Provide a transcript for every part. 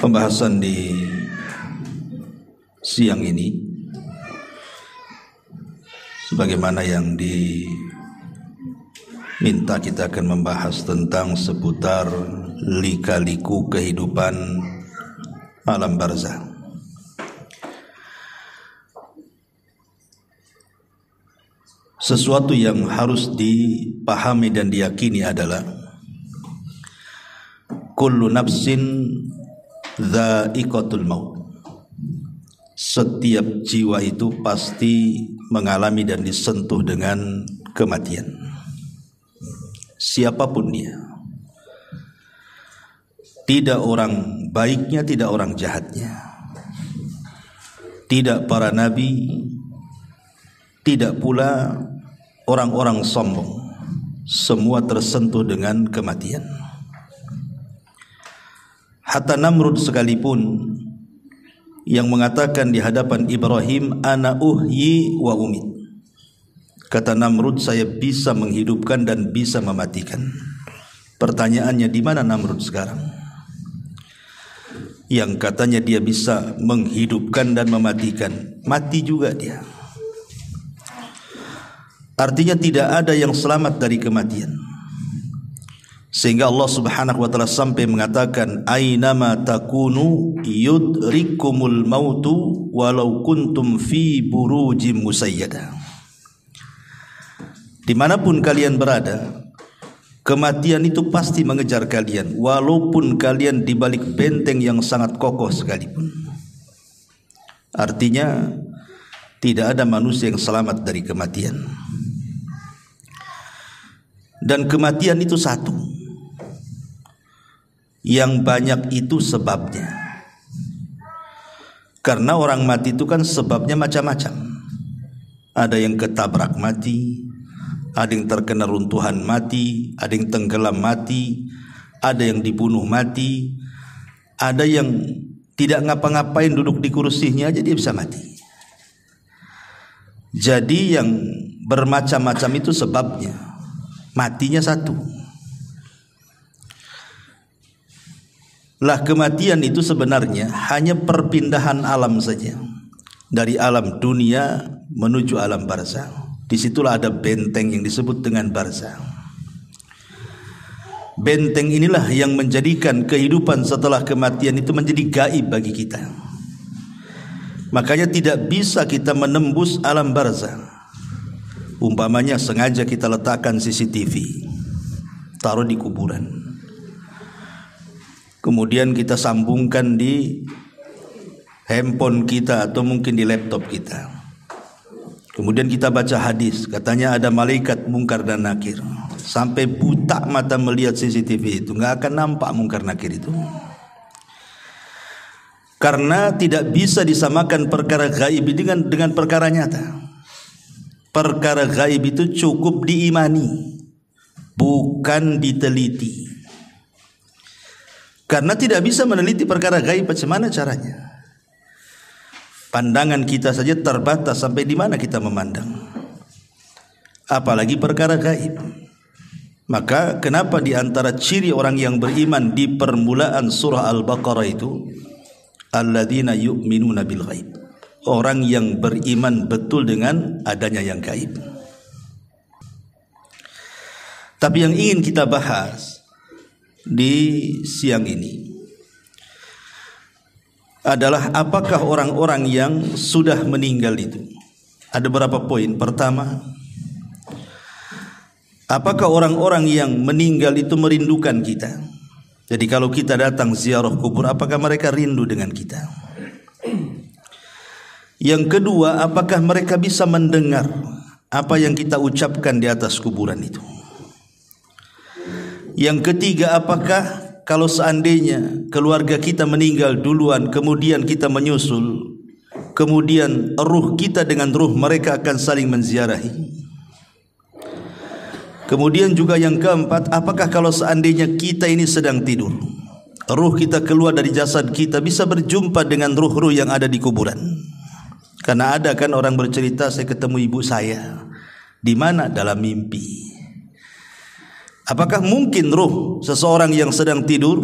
Pembahasan di siang ini sebagaimana yang diminta, kita akan membahas tentang seputar lika-liku kehidupan alam barzakh. Sesuatu yang harus dipahami dan diyakini adalah kullu nafsin dha'iqatul maut. Setiap jiwa itu pasti mengalami dan disentuh dengan kematian, siapapun dia. Tidak orang baiknya, tidak orang jahatnya, tidak para nabi, tidak pula orang-orang sombong. Semua tersentuh dengan kematian. Hatta Namrud sekalipun yang mengatakan di hadapan Ibrahim, ana uhyi wa umit. Kata Namrud, saya bisa menghidupkan dan bisa mematikan. Pertanyaannya, di mana Namrud sekarang? Yang katanya dia bisa menghidupkan dan mematikan, mati juga dia. Artinya tidak ada yang selamat dari kematian. Sehingga Allah Subhanahu wa taala sampai mengatakan, ainama takunu yudrikumul mautu walau kuntum fi burujim musayyada. Dimanapun kalian berada, kematian itu pasti mengejar kalian, walaupun kalian di balik benteng yang sangat kokoh sekalipun. Artinya tidak ada manusia yang selamat dari kematian. Dan kematian itu satu, yang banyak itu sebabnya. Karena orang mati itu kan sebabnya macam-macam. Ada yang ketabrak mati, ada yang terkena runtuhan mati, ada yang tenggelam mati, ada yang dibunuh mati, ada yang tidak ngapa-ngapain, duduk di kursinya aja dia bisa mati. Jadi yang bermacam-macam itu sebabnya, matinya satu. Lah kematian itu sebenarnya hanya perpindahan alam saja, dari alam dunia menuju alam barzakh. Disitulah ada benteng yang disebut dengan barzakh. Benteng inilah yang menjadikan kehidupan setelah kematian itu menjadi gaib bagi kita. Makanya tidak bisa kita menembus alam barzakh. Umpamanya sengaja kita letakkan CCTV, taruh di kuburan, kemudian kita sambungkan di handphone kita atau mungkin di laptop kita. Kemudian kita baca hadis, katanya ada malaikat mungkar dan nakir. Sampai buta mata melihat CCTV itu, nggak akan nampak mungkar nakir itu. Karena tidak bisa disamakan perkara gaib dengan perkara nyata. Perkara gaib itu cukup diimani, bukan diteliti. Karena tidak bisa meneliti perkara gaib, bagaimana caranya? Pandangan kita saja terbatas, sampai di mana kita memandang, apalagi perkara gaib. Maka kenapa di antara ciri orang yang beriman di permulaan surah Al-Baqarah itu, alladzina yu'minuna bil ghaib, orang yang beriman betul dengan adanya yang gaib. Tapi yang ingin kita bahas di siang ini adalah apakah orang-orang yang sudah meninggal itu. Ada beberapa poin. Pertama, apakah orang-orang yang meninggal itu merindukan kita? Jadi kalau kita datang ziarah kubur, apakah mereka rindu dengan kita? Yang kedua, apakah mereka bisa mendengar apa yang kita ucapkan di atas kuburan itu? Yang ketiga, apakah kalau seandainya keluarga kita meninggal duluan, kemudian kita menyusul, kemudian ruh kita dengan ruh mereka akan saling menziarahi? Kemudian juga yang keempat, apakah kalau seandainya kita ini sedang tidur, ruh kita keluar dari jasad kita, bisa berjumpa dengan ruh-ruh yang ada di kuburan? Karena ada kan orang bercerita, saya ketemu ibu saya. Di mana? Dalam mimpi. Apakah mungkin ruh seseorang yang sedang tidur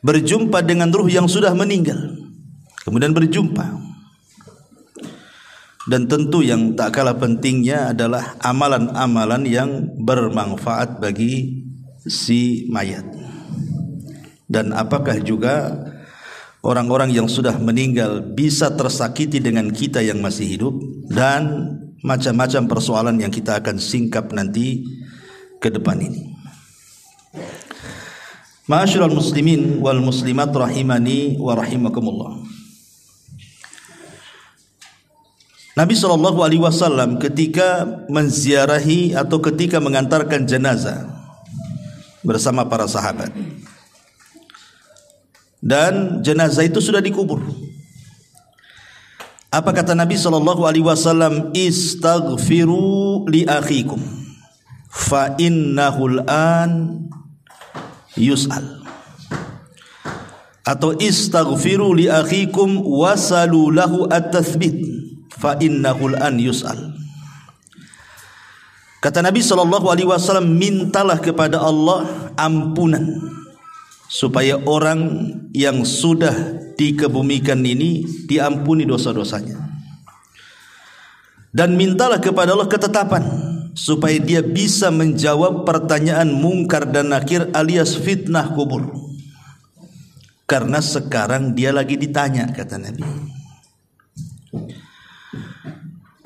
berjumpa dengan ruh yang sudah meninggal, kemudian berjumpa. Dan tentu yang tak kalah pentingnya adalah amalan-amalan yang bermanfaat bagi si mayat. Dan apakah juga orang-orang yang sudah meninggal bisa tersakiti dengan kita yang masih hidup, dan macam-macam persoalan yang kita akan singkap nanti ke depan ini. Ma'asyiral muslimin wal muslimat rahimani wa rahimakumullah. Nabi SAW ketika menziarahi atau ketika mengantarkan jenazah bersama para sahabat, dan jenazah itu sudah dikubur, apa kata Nabi SAW? Istaghfiru li akhikum fa innahul an yus'al, atau istaghfiru li akhikum wasalu lahu at-tathbit fa innahul an yus'al. Kata Nabi SAW, mintalah kepada Allah ampunan supaya orang yang sudah dikebumikan ini diampuni dosa-dosanya, dan mintalah kepada Allah ketetapan supaya dia bisa menjawab pertanyaan mungkar dan nakir alias fitnah kubur, karena sekarang dia lagi ditanya, kata Nabi.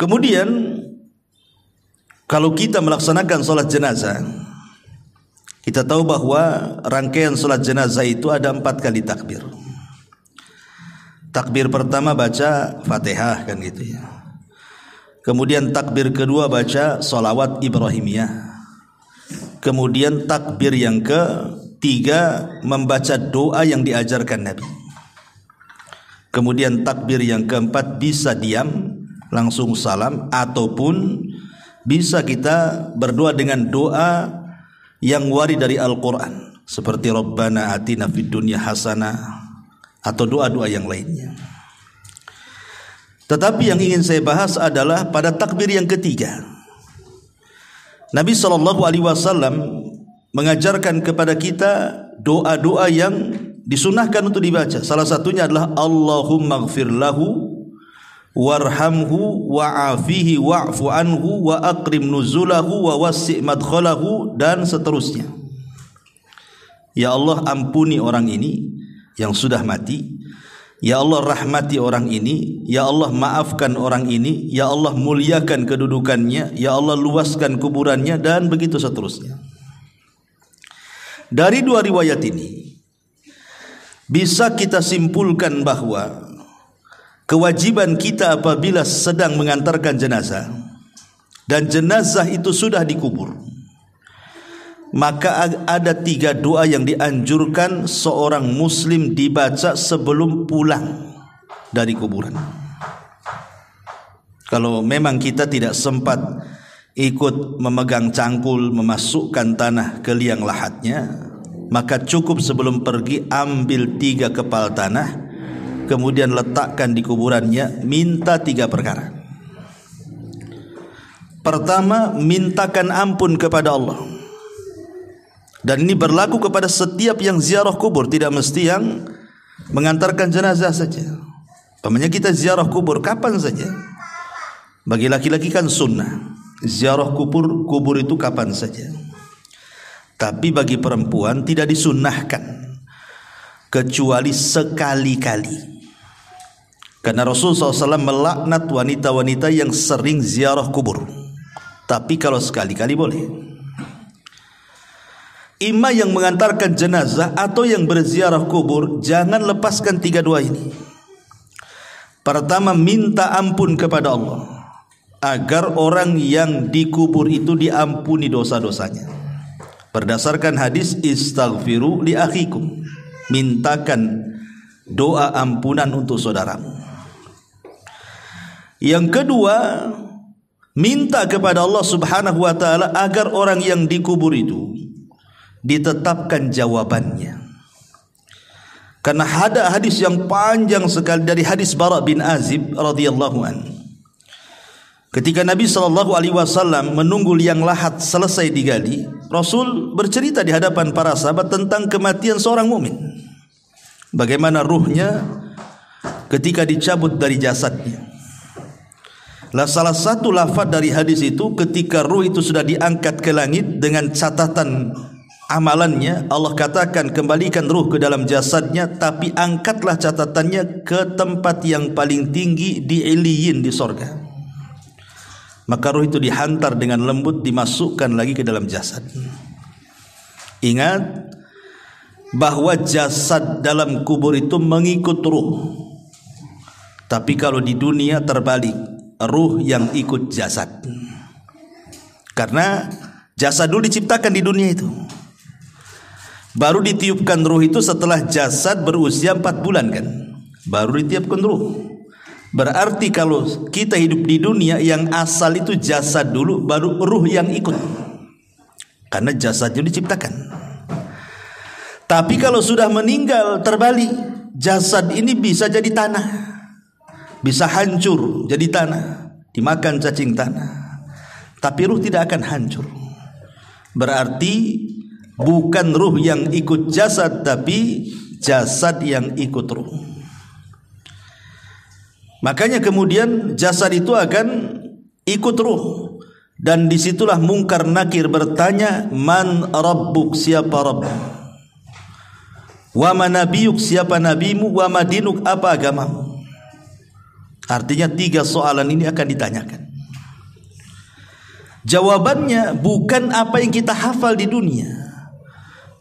Kemudian kalau kita melaksanakan sholat jenazah, kita tahu bahwa rangkaian sholat jenazah itu ada 4 kali takbir. Takbir pertama baca Fatihah, kan gitu ya. Kemudian takbir kedua baca sholawat Ibrahimiyah. Kemudian takbir yang ketiga membaca doa yang diajarkan Nabi. Kemudian takbir yang keempat bisa diam langsung salam, ataupun bisa kita berdoa dengan doa yang warid dari Al-Quran seperti Rabbana atina fid dunya hasanah atau doa-doa yang lainnya. Tetapi yang ingin saya bahas adalah pada takbir yang ketiga, Nabi SAW mengajarkan kepada kita doa-doa yang disunahkan untuk dibaca. Salah satunya adalah Allahumma ighfir lahu warhamhu wa'afihi wa'fu anhu wa akrim nuzulahu wa wasi' madkhalahu, dan seterusnya. Ya Allah, ampuni orang ini yang sudah mati. Ya Allah, rahmati orang ini. Ya Allah, maafkan orang ini. Ya Allah, muliakan kedudukannya. Ya Allah, luaskan kuburannya, dan begitu seterusnya. Dari 2 riwayat ini bisa kita simpulkan bahwa kewajiban kita apabila sedang mengantarkan jenazah dan jenazah itu sudah dikubur, maka ada 3 doa yang dianjurkan seorang muslim dibaca sebelum pulang dari kuburan. Kalau memang kita tidak sempat ikut memegang cangkul, memasukkan tanah ke liang lahatnya, maka cukup sebelum pergi ambil 3 kepal tanah, kemudian letakkan di kuburannya, minta 3 perkara. Pertama, mintakan ampun kepada Allah. Dan ini berlaku kepada setiap yang ziarah kubur, tidak mesti yang mengantarkan jenazah saja. Umpamanya kita ziarah kubur kapan saja. Bagi laki-laki kan sunnah, ziarah kubur itu kapan saja. Tapi bagi perempuan tidak disunnahkan kecuali sekali-kali. Karena Rasulullah SAW melaknat wanita-wanita yang sering ziarah kubur. Tapi kalau sekali-kali boleh. Imam yang mengantarkan jenazah atau yang berziarah kubur, jangan lepaskan 3 doa ini. Pertama, minta ampun kepada Allah agar orang yang dikubur itu diampuni dosa-dosanya. Berdasarkan hadis istaghfiru li akhikum, mintakan doa ampunan untuk saudaramu. Yang kedua, minta kepada Allah Subhanahu wa taala agar orang yang dikubur itu ditetapkan jawabannya. Karena ada hadis yang panjang sekali dari hadis Bara bin Azib radhiyallahu anhu. Ketika Nabi SAW menunggu liang lahat selesai digali, Rasul bercerita di hadapan para sahabat tentang kematian seorang mukmin. bagaimana ruhnya ketika dicabut dari jasadnya. Lah salah satu lafaz dari hadis itu, ketika ruh itu sudah diangkat ke langit dengan catatan amalannya, Allah katakan kembalikan ruh ke dalam jasadnya, tapi angkatlah catatannya ke tempat yang paling tinggi di Iliyin, di sorga. Maka ruh itu dihantar dengan lembut, dimasukkan lagi ke dalam jasad. Ingat bahwa jasad dalam kubur itu mengikut ruh. Tapi kalau di dunia terbalik, ruh yang ikut jasad. Karena jasad dulu diciptakan di dunia itu, baru ditiupkan ruh itu setelah jasad berusia 4 bulan kan, baru ditiupkan ruh. Berarti kalau kita hidup di dunia, yang asal itu jasad dulu, baru ruh yang ikut, karena jasadnya diciptakan. Tapi kalau sudah meninggal terbalik, jasad ini bisa jadi tanah, bisa hancur jadi tanah, dimakan cacing tanah. Tapi ruh tidak akan hancur. Berarti bukan ruh yang ikut jasad, tapi jasad yang ikut ruh. Makanya kemudian jasad itu akan ikut ruh. Dan disitulah Munkar Nakir bertanya, man rabbuk, siapa Rabb? Wa ma nabiyuk, siapa nabimu? Wa ma dinuk, apa agamamu? Artinya 3 soalan ini akan ditanyakan. Jawabannya bukan apa yang kita hafal di dunia.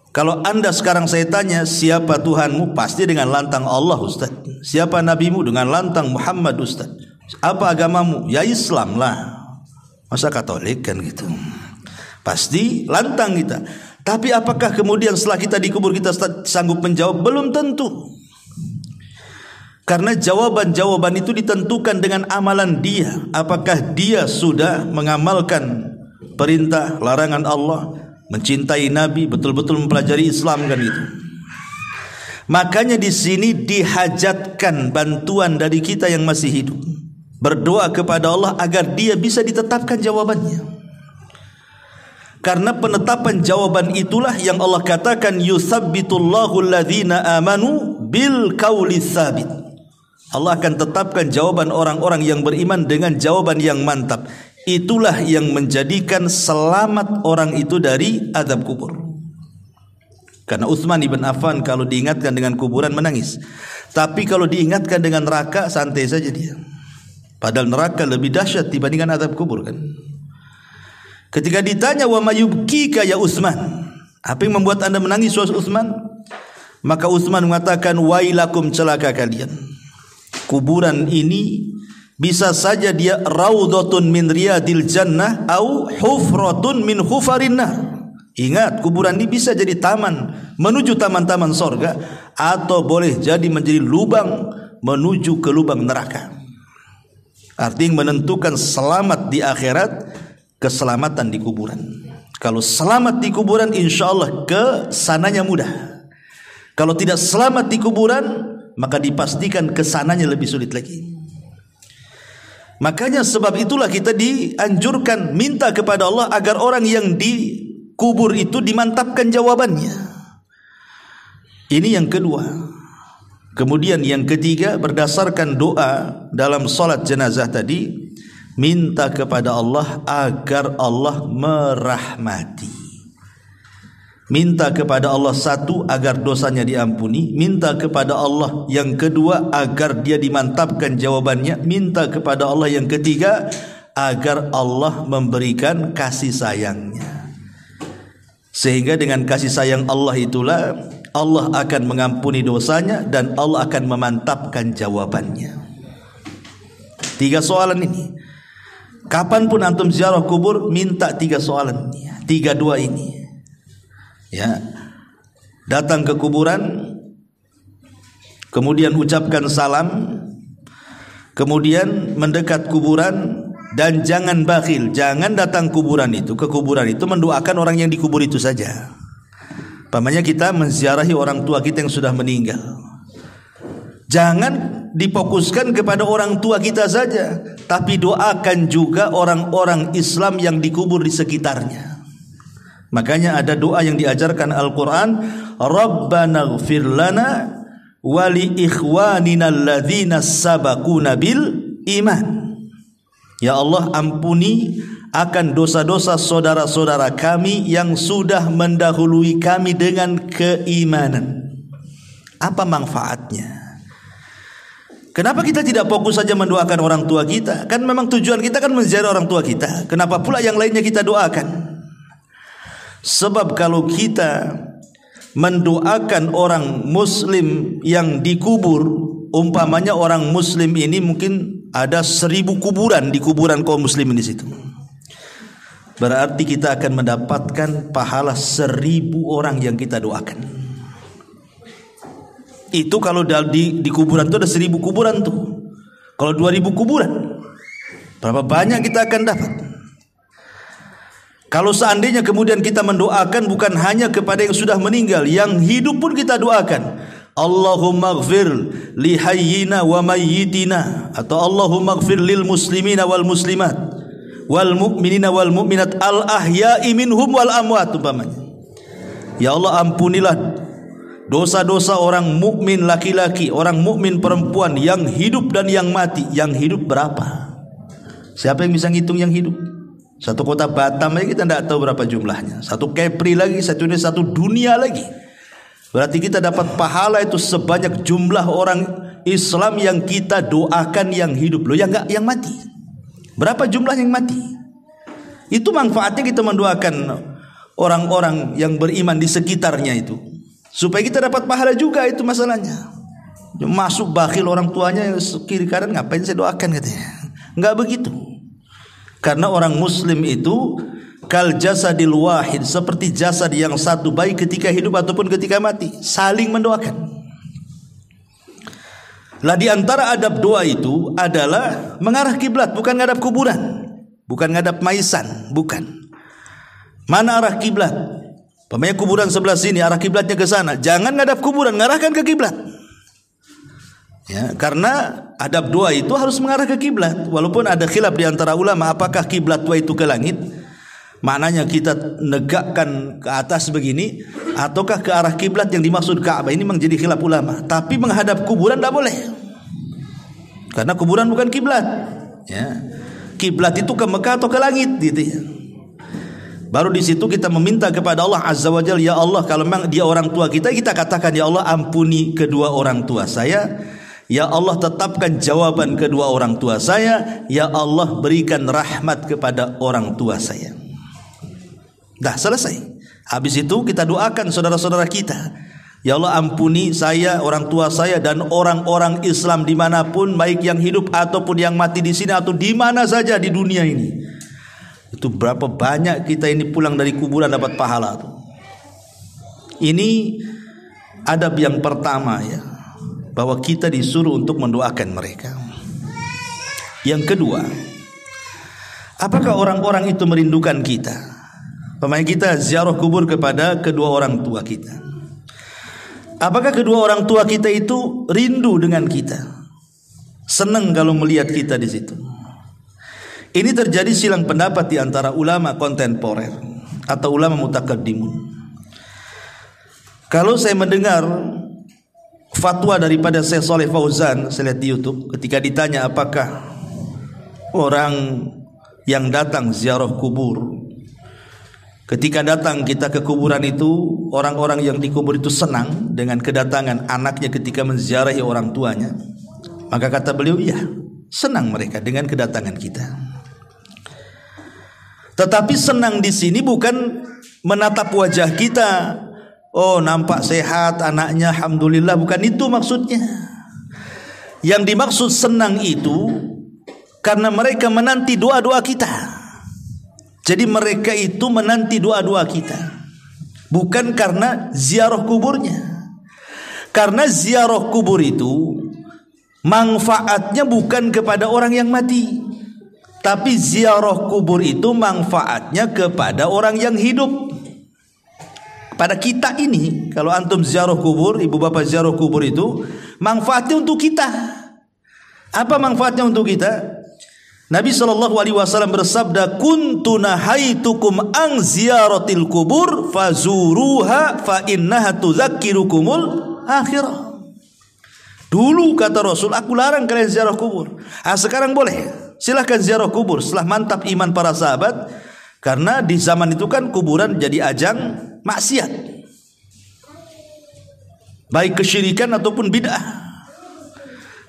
Kalau anda sekarang saya tanya, siapa Tuhanmu? Pasti dengan lantang Allah, Ustaz. Siapa nabimu? Dengan lantang Muhammad, Ustaz. Apa agamamu? Ya Islam lah. Masa Katolik kan gitu? Pasti lantang kita. Tapi apakah kemudian setelah kita dikubur kita sanggup menjawab? Belum tentu. Karena jawaban-jawaban itu ditentukan dengan amalan dia. Apakah dia sudah mengamalkan perintah, larangan Allah, mencintai Nabi, betul-betul mempelajari Islam kan itu. Makanya di sini dihajatkan bantuan dari kita yang masih hidup. Berdoa kepada Allah agar dia bisa ditetapkan jawabannya. Karena penetapan jawaban itulah yang Allah katakan, yusabbitullahu alladhina amanu bil qauli tsabit. Allah akan tetapkan jawaban orang-orang yang beriman dengan jawaban yang mantap. Itulah yang menjadikan selamat orang itu dari azab kubur. Karena Utsman ibn Affan kalau diingatkan dengan kuburan menangis. Tapi kalau diingatkan dengan neraka santai saja dia. Padahal neraka lebih dahsyat dibandingkan azab kubur kan. Ketika ditanya, wa mayubkika ya Utsman, apa yang membuat anda menangis wahai Utsman? Maka Utsman mengatakan, wailakum, celaka kalian. Kuburan ini bisa saja dia raudhatun min riyadil jannah au hufratun min hufarinnar. Ingat, kuburan ini bisa jadi taman menuju taman-taman sorga, atau boleh jadi menjadi lubang menuju ke lubang neraka. Artinya menentukan selamat di akhirat, keselamatan di kuburan. Kalau selamat di kuburan, insya Allah kesananya mudah. Kalau tidak selamat di kuburan, maka dipastikan kesananya lebih sulit lagi. Makanya sebab itulah kita dianjurkan minta kepada Allah agar orang yang dikubur itu dimantapkan jawabannya. Ini yang kedua. Kemudian yang ketiga, berdasarkan doa dalam salat jenazah tadi, minta kepada Allah agar Allah merahmati. Minta kepada Allah satu, agar dosanya diampuni. Minta kepada Allah yang kedua, agar dia dimantapkan jawabannya. Minta kepada Allah yang ketiga, agar Allah memberikan kasih sayangnya. Sehingga dengan kasih sayang Allah itulah Allah akan mengampuni dosanya dan Allah akan memantapkan jawabannya. 3 soalan ini. Kapanpun antum ziarah kubur, minta 3 soalan ini, 3 doa ini. Ya, datang ke kuburan, kemudian ucapkan salam, kemudian mendekat kuburan, dan jangan bakhil, jangan datang ke kuburan itu mendoakan orang yang dikubur itu saja. Pamannya kita menziarahi orang tua kita yang sudah meninggal, jangan difokuskan kepada orang tua kita saja, tapi doakan juga orang-orang Islam yang dikubur di sekitarnya. Makanya ada doa yang diajarkan Al-Quran, Rabbana ighfir lana wa li ikhwanina alladzina sabaquna bil iman. Ya Allah, ampuni akan dosa-dosa saudara-saudara kami yang sudah mendahului kami dengan keimanan. Apa manfaatnya? Kenapa kita tidak fokus saja mendoakan orang tua kita? Kan memang tujuan kita kan menziarah orang tua kita. Kenapa pula yang lainnya kita doakan? Sebab kalau kita mendoakan orang muslim yang dikubur, umpamanya orang muslim ini mungkin ada 1000 kuburan di kuburan kaum muslimin di situ. Berarti kita akan mendapatkan pahala 1000 orang yang kita doakan. Itu kalau di kuburan itu ada 1000 kuburan tuh. Kalau 2000 kuburan, berapa banyak kita akan dapat? Kalau seandainya kemudian kita mendoakan bukan hanya kepada yang sudah meninggal, yang hidup pun kita doakan. Allahumma ighfir li hayyina wa mayyitina, atau Allahumma ighfir lil muslimina wal muslimat wal mu'minina wal mu'minat al ahya'i minhum wal amwat, umpamanya. Ya Allah, ampunilah dosa-dosa orang mukmin laki-laki, orang mukmin perempuan yang hidup dan yang mati. Yang hidup berapa? Siapa yang bisa ngitung yang hidup? Satu kota Batam aja kita tidak tahu berapa jumlahnya. Satu Kepri lagi, satu dunia lagi. Berarti kita dapat pahala itu sebanyak jumlah orang Islam yang kita doakan yang hidup. Loh, yang mati. Berapa jumlah yang mati? Itu manfaatnya kita mendoakan orang-orang yang beriman di sekitarnya itu, supaya kita dapat pahala juga. Itu masalahnya. Masuk bakhil orang tuanya kiri kanan, ngapain saya doakan katanya. Enggak begitu. Karena orang muslim itu kal jasadil wahid, seperti jasad yang satu, baik ketika hidup ataupun ketika mati, saling mendoakan. Lah di antara adab doa itu adalah mengarah kiblat, bukan ngadap kuburan, bukan ngadap maisan, bukan. Mana arah kiblat? Pemain kuburan sebelah sini, arah kiblatnya ke sana. Jangan ngadap kuburan, ngarahkan ke kiblat. Ya, karena adab doa itu harus mengarah ke kiblat. Walaupun ada khilaf di antara ulama apakah kiblat doa itu ke langit, maknanya kita negakkan ke atas begini, ataukah ke arah kiblat yang dimaksud Ka'bah. Ini memang jadi khilaf ulama. Tapi menghadap kuburan tidak boleh, karena kuburan bukan kiblat. Ya, kiblat itu ke Mekah atau ke langit, gitu ya. Baru di situ kita meminta kepada Allah Azza wa Jalla, ya Allah, kalau memang dia orang tua kita, kita katakan, ya Allah, ampuni kedua orang tua saya. Ya Allah, tetapkan jawaban kedua orang tua saya. Ya Allah, berikan rahmat kepada orang tua saya. Dah selesai. Habis itu kita doakan saudara-saudara kita. Ya Allah, ampuni saya, orang tua saya, dan orang-orang Islam dimanapun, baik yang hidup ataupun yang mati di sini atau di mana saja di dunia ini. Itu berapa banyak kita ini pulang dari kuburan dapat pahala tuh. Ini adab yang pertama, ya, bahwa kita disuruh untuk mendoakan mereka. Yang kedua, apakah orang-orang itu merindukan kita? Pemain kita ziarah kubur kepada kedua orang tua kita. Apakah kedua orang tua kita itu rindu dengan kita? Senang kalau melihat kita di situ? Ini terjadi silang pendapat di antara ulama kontemporer atau ulama mutaqaddimun. Kalau saya mendengar fatwa daripada Syekh Shalih Fauzan, saya lihat di YouTube, ketika ditanya apakah orang yang datang ziarah kubur, ketika datang kita ke kuburan itu, orang-orang yang dikubur itu senang dengan kedatangan anaknya ketika menziarahi orang tuanya, maka kata beliau, iya, senang mereka dengan kedatangan kita. Tetapi senang di sini bukan menatap wajah kita, oh nampak sehat anaknya, alhamdulillah, bukan itu maksudnya. Yang dimaksud senang itu karena mereka menanti doa-doa kita. Jadi mereka itu menanti doa-doa kita, bukan karena ziarah kuburnya. Karena ziarah kubur itu manfaatnya bukan kepada orang yang mati, tapi ziarah kubur itu manfaatnya kepada orang yang hidup. Pada kita ini, kalau antum ziarah kubur, ibu bapak ziarah kubur itu manfaatnya untuk kita. Apa manfaatnya untuk kita? Nabi SAW bersabda, kuntu nahaitukum an ziyaratil kubur fazuruha fa innaha tudzakirukumul akhirah. Dulu kata Rasul, aku larang kalian ziarah kubur. Sekarang boleh, silahkan ziarah kubur setelah mantap iman para sahabat. Karena di zaman itu kan kuburan jadi ajang maksiat, baik kesyirikan ataupun bid'ah.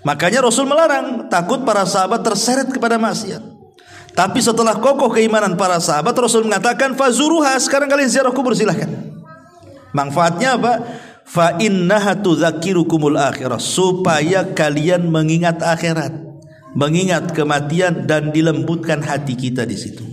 Makanya Rasul melarang, takut para sahabat terseret kepada maksiat. Tapi setelah kokoh keimanan para sahabat, Rasul mengatakan fazuruha, sekarang kalian ziarah kubur silahkan. Manfaatnya apa? Fa innaha tudzakirukumul akhirah, supaya kalian mengingat akhirat, mengingat kematian, dan dilembutkan hati kita di situ.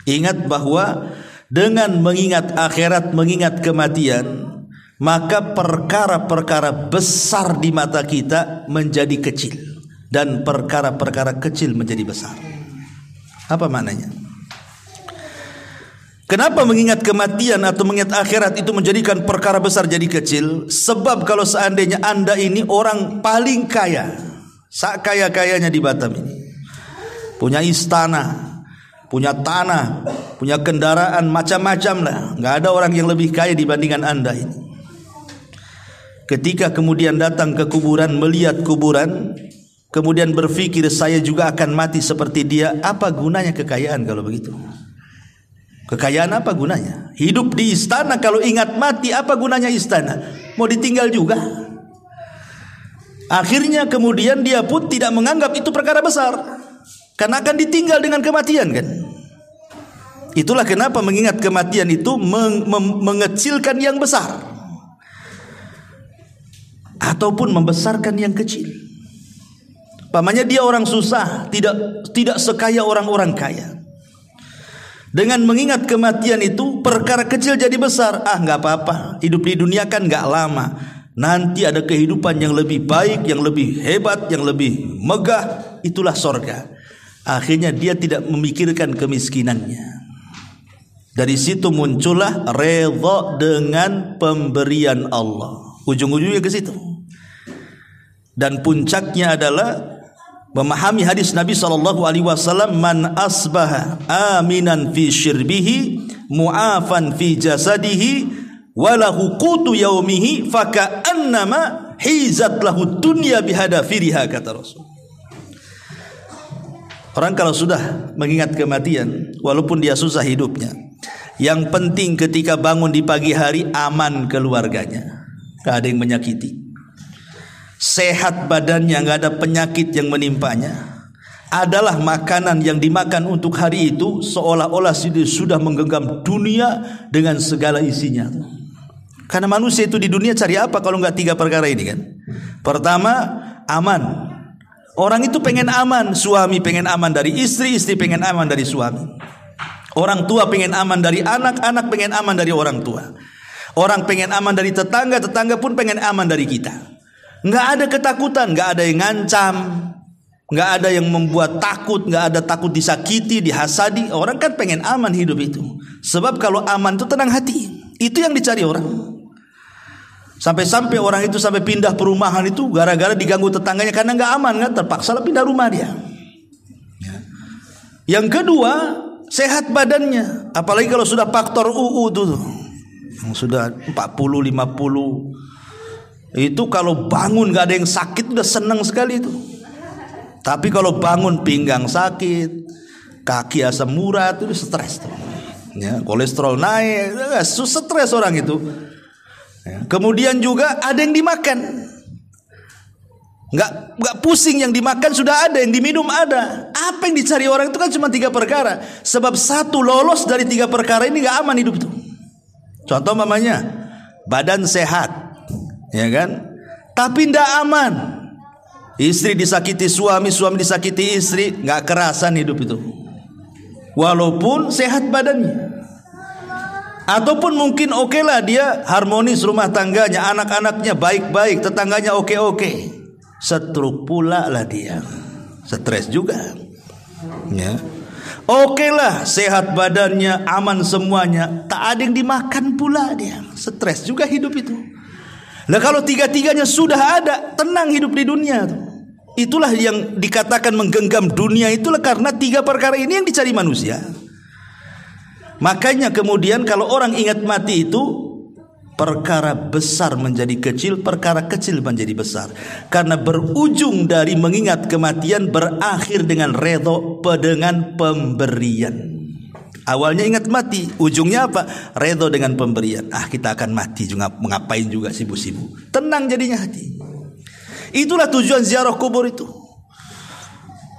Ingat bahwa dengan mengingat akhirat, mengingat kematian, maka perkara-perkara besar di mata kita menjadi kecil, dan perkara-perkara kecil menjadi besar. Apa maknanya? Kenapa mengingat kematian atau mengingat akhirat itu menjadikan perkara besar jadi kecil? Sebab kalau seandainya Anda ini orang paling kaya, sakaya-kayanya di Batam ini, punya istana, punya tanah, punya kendaraan macam-macam lah, nggak ada orang yang lebih kaya dibandingkan Anda ini. Ketika kemudian datang ke kuburan, melihat kuburan, kemudian berpikir saya juga akan mati seperti dia, apa gunanya kekayaan kalau begitu? Kekayaan apa gunanya? Hidup di istana kalau ingat mati, apa gunanya istana? Mau ditinggal juga. Akhirnya kemudian dia pun tidak menganggap itu perkara besar, karena akan ditinggal dengan kematian kan. Itulah kenapa mengingat kematian itu mengecilkan yang besar ataupun membesarkan yang kecil. Pamannya dia orang susah, tidak sekaya orang-orang kaya. Dengan mengingat kematian itu, perkara kecil jadi besar. Nggak apa-apa, hidup di dunia kan nggak lama. Nanti ada kehidupan yang lebih baik, yang lebih hebat, yang lebih megah. Itulah sorga. Akhirnya dia tidak memikirkan kemiskinannya. Dari situ muncullah redha dengan pemberian Allah. Ujung-ujungnya ke situ. Dan puncaknya adalah memahami hadis Nabi SAW, man asbaha aminan fi syirbihi mu'afan fi jasadihi walahu qutu yaumihi faka'annama hizat lahu dunya bihadafiriha, kata Rasul. Orang kalau sudah mengingat kematian, walaupun dia susah hidupnya, yang penting ketika bangun di pagi hari aman keluarganya, gak ada yang menyakiti, sehat badannya, gak ada penyakit yang menimpanya, adalah makanan yang dimakan untuk hari itu seolah-olah sudah menggenggam dunia dengan segala isinya. Karena manusia itu di dunia cari apa kalau nggak tiga perkara ini kan? Pertama, aman. Orang itu pengen aman, suami pengen aman dari istri, istri pengen aman dari suami. Orang tua pengen aman dari anak, anak pengen aman dari orang tua. Orang pengen aman dari tetangga, tetangga pun pengen aman dari kita. Nggak ada ketakutan, nggak ada yang ngancam, nggak ada yang membuat takut, nggak ada takut disakiti, dihasadi. Orang kan pengen aman hidup itu. Sebab kalau aman itu tenang hati. Itu yang dicari orang. Sampai-sampai orang itu sampai pindah perumahan itu gara-gara diganggu tetangganya karena nggak aman kan, terpaksa lah pindah rumah dia. Yang kedua, sehat badannya. Apalagi kalau sudah faktor UU tuh, yang sudah 40, 50. Itu kalau bangun gak ada yang sakit udah senang sekali itu. Tapi kalau bangun pinggang sakit, kaki asam urat, itu stres tuh. Ya, kolesterol naik, stres orang itu. Ya. Kemudian juga ada yang dimakan, nggak pusing, yang dimakan sudah ada, yang diminum ada. Apa yang dicari orang itu kan cuma tiga perkara. Sebab satu lolos dari tiga perkara ini nggak aman hidup itu. Contoh mamanya, badan sehat, ya kan? Tapi ndak aman. Istri disakiti suami, suami disakiti istri, nggak kerasan hidup itu. Walaupun sehat badannya. Ataupun mungkin oke lah dia harmonis rumah tangganya, anak-anaknya baik-baik, tetangganya oke-oke. Stroke pula lah dia, stres juga. Ya. Oke lah sehat badannya, aman semuanya, tak ada yang dimakan pula dia, stres juga hidup itu. Nah kalau tiga-tiganya sudah ada, tenang hidup di dunia tuh. Itulah yang dikatakan menggenggam dunia, itulah karena tiga perkara ini yang dicari manusia. Makanya kemudian kalau orang ingat mati itu perkara besar menjadi kecil, perkara kecil menjadi besar. Karena berujung dari mengingat kematian berakhir dengan redho dengan pemberian. Awalnya ingat mati, ujungnya apa? Redho dengan pemberian. Kita akan mati juga, mengapain juga sibuk-sibuk. Tenang jadinya hati. Itulah tujuan ziarah kubur itu.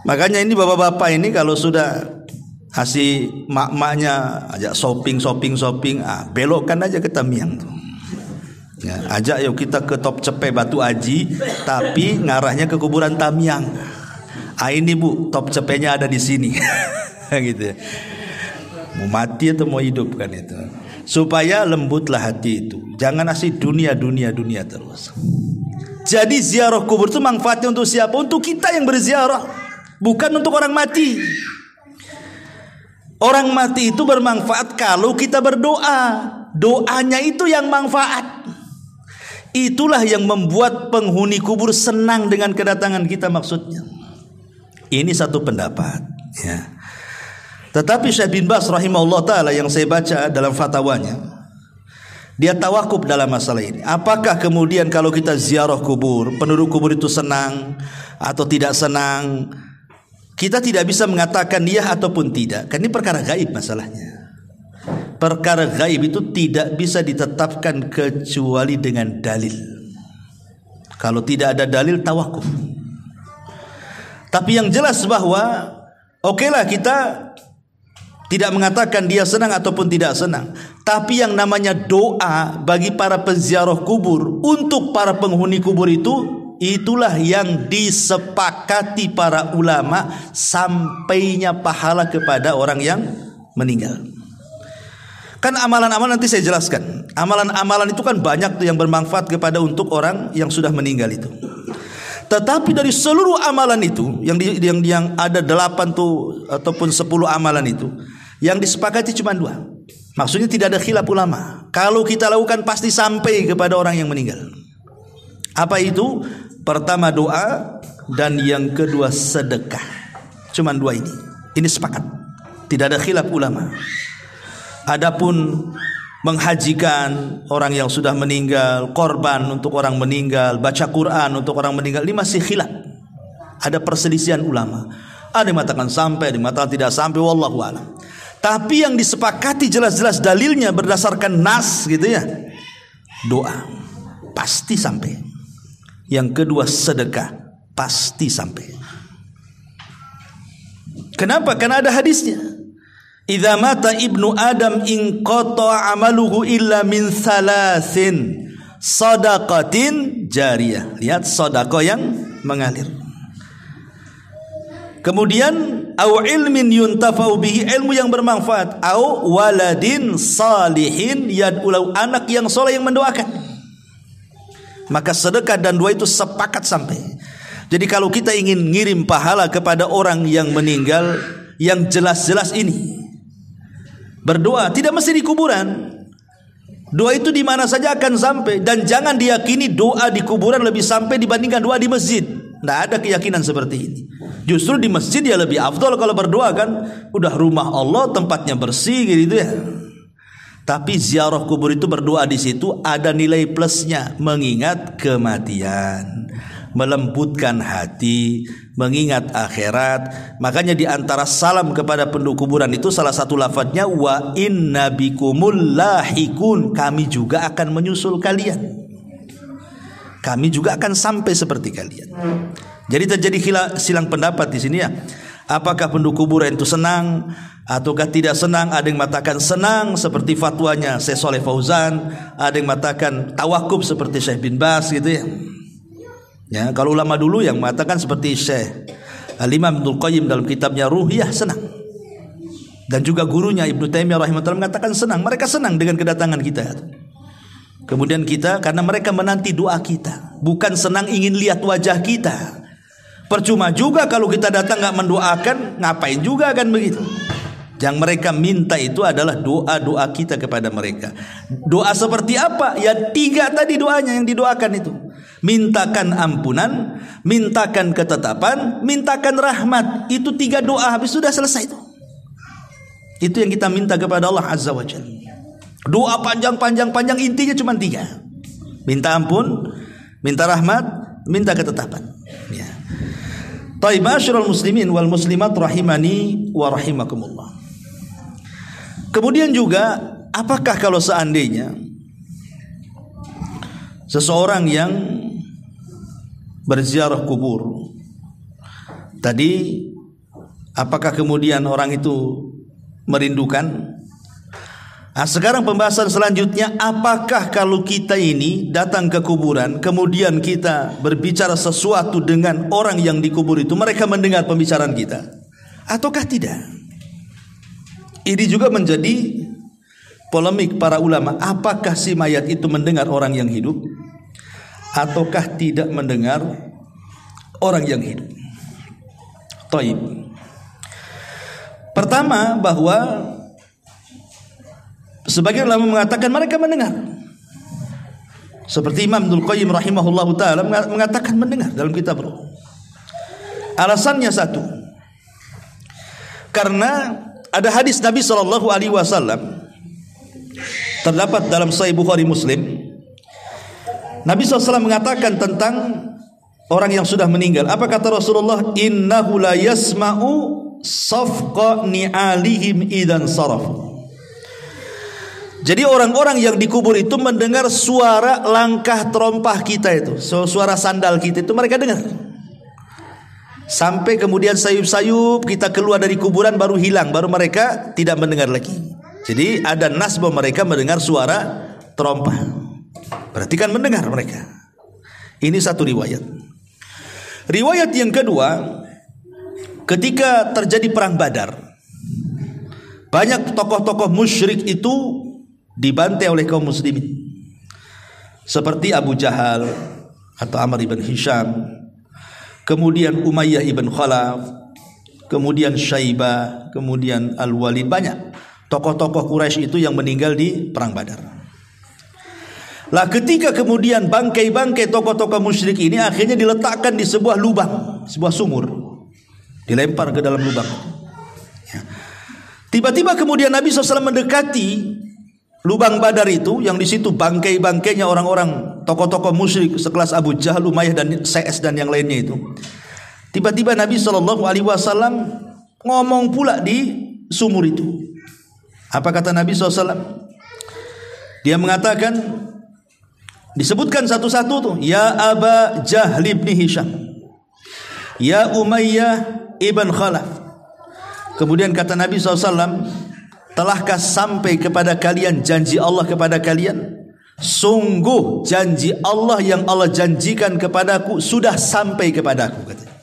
Makanya ini bapak-bapak ini kalau sudah kasih mak-maknya ajak shopping, belokkan aja ke Tamiang tuh. Ya, ajak yuk kita ke Top Cepe Batu Aji, tapi ngarahnya ke kuburan Tamiang. Ini bu, Top Cepenya ada di sini. Gitu ya. Mau mati atau mau hidup kan itu. Supaya lembutlah hati itu. Jangan asih dunia terus. Jadi ziarah kubur itu manfaatnya untuk siapa? Untuk kita yang berziarah, bukan untuk orang mati. Orang mati itu bermanfaat kalau kita berdoa. Doanya itu yang manfaat. Itulah yang membuat penghuni kubur senang dengan kedatangan kita maksudnya. Ini satu pendapat ya. Tetapi Syekh bin Baz rahimahullah ta'ala yang saya baca dalam fatwanya, dia tawakuf dalam masalah ini. Apakah kemudian kalau kita ziarah kubur, penduduk kubur itu senang atau tidak senang? Kita tidak bisa mengatakan iya ataupun tidak. Kan ini perkara gaib masalahnya. Perkara gaib itu tidak bisa ditetapkan kecuali dengan dalil. Kalau tidak ada dalil, tawakuf. Tapi yang jelas bahwa okelah kita tidak mengatakan dia senang ataupun tidak senang. Tapi yang namanya doa bagi para penziarah kubur untuk para penghuni kubur itu, itulah yang disepakati para ulama sampainya pahala kepada orang yang meninggal. Kan amalan-amalan nanti saya jelaskan. Amalan-amalan itu kan banyak tuh yang bermanfaat kepada untuk orang yang sudah meninggal itu. Tetapi dari seluruh amalan itu yang ada 8 tuh ataupun 10 amalan itu, yang disepakati cuma 2. Maksudnya tidak ada khilaf ulama. Kalau kita lakukan pasti sampai kepada orang yang meninggal. Apa itu? Pertama doa, dan yang kedua sedekah. Cuma 2 ini. Ini sepakat. Tidak ada khilaf ulama. Adapun menghajikan orang yang sudah meninggal, korban untuk orang meninggal, baca Quran untuk orang meninggal, ini masih khilaf. Ada perselisihan ulama. Ada yang mengatakan sampai, ada yang mengatakan tidak sampai, wallahu a'lam. Tapi yang disepakati jelas-jelas dalilnya berdasarkan nas gitu ya. Doa pasti sampai. Yang kedua sedekah pasti sampai. Kenapa? Karena ada hadisnya. Idza mata ibnu Adam in qata amaluhu illa min salasin sadaqatin jariyah. Lihat sedekah yang mengalir. Kemudian au ilmin yuntafa'u bihi, ilmu yang bermanfaat, au waladin salihin yad'u, anak yang soleh yang mendoakan. Maka sedekah dan doa itu sepakat sampai. Jadi kalau kita ingin ngirim pahala kepada orang yang meninggal, yang jelas-jelas ini berdoa, tidak mesti di kuburan. Doa itu di mana saja akan sampai. Dan jangan diyakini doa di kuburan lebih sampai dibandingkan doa di masjid. Tidak ada keyakinan seperti ini. Justru di masjid ya lebih afdol kalau berdoa kan. Udah rumah Allah, tempatnya bersih gitu ya. Tapi ziarah kubur itu berdoa di situ ada nilai plusnya. Mengingat kematian, melembutkan hati, mengingat akhirat. Makanya di antara salam kepada penduduk kuburan itu salah satu lafadznya wa inna bikumul lahikun, kami juga akan menyusul kalian. Kami juga akan sampai seperti kalian. Jadi terjadi silang pendapat di sini ya. Apakah penduduk kuburan itu senang ataukah tidak senang? Ada yang mengatakan senang seperti fatwanya Syekh Shalih Fauzan, ada yang mengatakan tawakuf seperti Syekh bin Baz gitu ya. Ya, kalau ulama dulu yang mengatakan seperti Syekh Al-Imam Ibnul Qayyim dalam kitabnya Ruhiyah senang. Dan juga gurunya Ibnu Taimiyah rahimahullah mengatakan senang. Mereka senang dengan kedatangan kita. Kemudian kita, karena mereka menanti doa kita, bukan senang ingin lihat wajah kita. Percuma juga kalau kita datang nggak mendoakan, ngapain juga kan begitu. Yang mereka minta itu adalah doa-doa kita kepada mereka. Doa seperti apa? Ya 3 tadi doanya yang didoakan itu. Mintakan ampunan, mintakan ketetapan, mintakan rahmat. Itu 3 doa, habis sudah selesai itu. Itu yang kita minta kepada Allah Azza wa Jalla. Doa panjang, intinya cuma 3. Minta ampun, minta rahmat, minta ketetapan. Ya. Taib ma'asyiral muslimin wal muslimat rahimani wa rahimakumullah. Kemudian juga, apakah kalau seandainya seseorang yang berziarah kubur tadi, apakah kemudian orang itu merindukan? Nah, sekarang pembahasan selanjutnya, apakah kalau kita ini datang ke kuburan kemudian kita berbicara sesuatu dengan orang yang dikubur itu, mereka mendengar pembicaraan kita ataukah tidak? Ini juga menjadi polemik para ulama. Apakah si mayat itu mendengar orang yang hidup ataukah tidak mendengar orang yang hidup? Taib. Pertama, bahwa sebagian ulama mengatakan mereka mendengar. Seperti Imam Ibnul Qayyim rahimahullahu taala mengatakan mendengar dalam kitab Ruh. Alasannya satu, karena ada hadis Nabi SAW terdapat dalam Sahih Bukhari Muslim. Nabi SAW mengatakan tentang orang yang sudah meninggal. Apa kata Rasulullah? Innahu la yasma'u safqa ni'alihim idan sarafu. Jadi orang-orang yang dikubur itu mendengar suara langkah terompah kita itu, suara sandal kita itu mereka dengar. Sampai kemudian sayup-sayup kita keluar dari kuburan baru hilang, baru mereka tidak mendengar lagi. Jadi ada nas bahwa mereka mendengar suara terompah. Berarti kan mendengar mereka. Ini satu riwayat. Riwayat yang kedua, ketika terjadi perang Badar, banyak tokoh-tokoh musyrik itu dibantai oleh kaum muslimin, seperti Abu Jahal atau Amr ibn Hisham, kemudian Umayyah ibn Khalaf, kemudian Syaibah, kemudian Al-Walid. Banyak tokoh-tokoh Quraisy itu yang meninggal di perang Badar. Lah ketika kemudian bangkai-bangkai tokoh-tokoh musyrik ini akhirnya diletakkan di sebuah lubang, sebuah sumur, dilempar ke dalam lubang. Tiba-tiba kemudian Nabi SAW mendekati lubang Badar itu, yang di situ bangkai-bangkainya orang-orang tokoh-tokoh musyrik sekelas Abu Jahal, Umayyah dan CS dan yang lainnya itu. Tiba-tiba Nabi SAW ngomong pula di sumur itu. Apa kata Nabi SAW? Dia mengatakan, disebutkan satu-satu tuh, ya Aba Jahl ibn Hisham, ya Umayyah ibn Khalaf. Kemudian kata Nabi SAW, telahkah sampai kepada kalian janji Allah kepada kalian? Sungguh janji Allah yang Allah janjikan kepadaku sudah sampai kepadaku, katanya.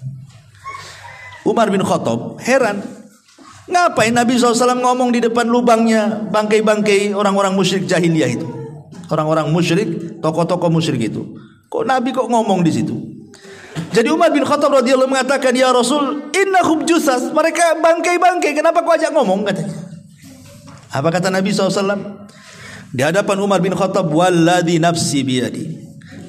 Umar bin Khattab heran, ngapain Nabi SAW ngomong di depan lubangnya bangkai-bangkai orang-orang musyrik jahiliyah itu, orang-orang musyrik, tokoh-tokoh musyrik itu. Kok Nabi kok ngomong di situ? Jadi Umar bin Khattab radhiyallahu mengatakan, ya Rasul, innahum jusas, mereka bangkai-bangkai, kenapa kau ajak ngomong, katanya. Apa kata Nabi SAW di hadapan Umar bin Khattab? Walladhi nafsi biyadi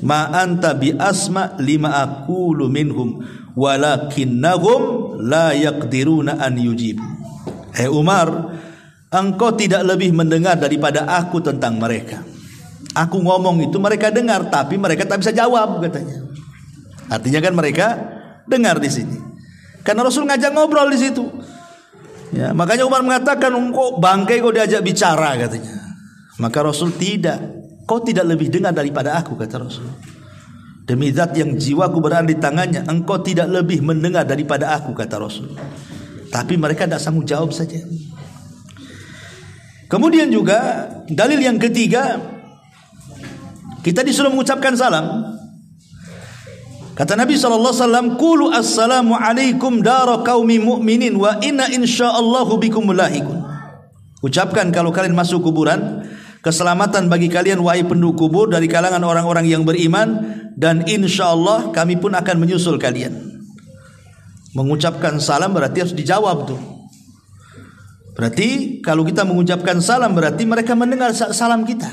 ma anta bi asma lima aqulu minhum walakinnahum la yaqdiruna an yujib. Umar, engkau tidak lebih mendengar daripada aku tentang mereka. Aku ngomong itu mereka dengar, tapi mereka tak bisa jawab, katanya. Artinya kan mereka dengar di sini, karena Rasul ngajak ngobrol di situ. Ya, makanya Umar mengatakan, kok bangkai kau diajak bicara, katanya. Maka Rasul, tidak, kau tidak lebih dengar daripada aku, kata Rasul. Demi zat yang jiwaku berada di tangannya, engkau tidak lebih mendengar daripada aku, kata Rasul. Tapi mereka tidak sanggup jawab saja. Kemudian juga dalil yang ketiga, kita disuruh mengucapkan salam. Kata Nabi SAW, Qulu assalamu alaikum dara qaumi mu'minin wa inna insya'allahu bikum mulahikun. Ucapkan kalau kalian masuk kuburan, keselamatan bagi kalian wahai penduduk kubur dari kalangan orang-orang yang beriman, dan insyaallah kami pun akan menyusul kalian. Mengucapkan salam berarti harus dijawab tuh. Berarti kalau kita mengucapkan salam berarti mereka mendengar salam kita.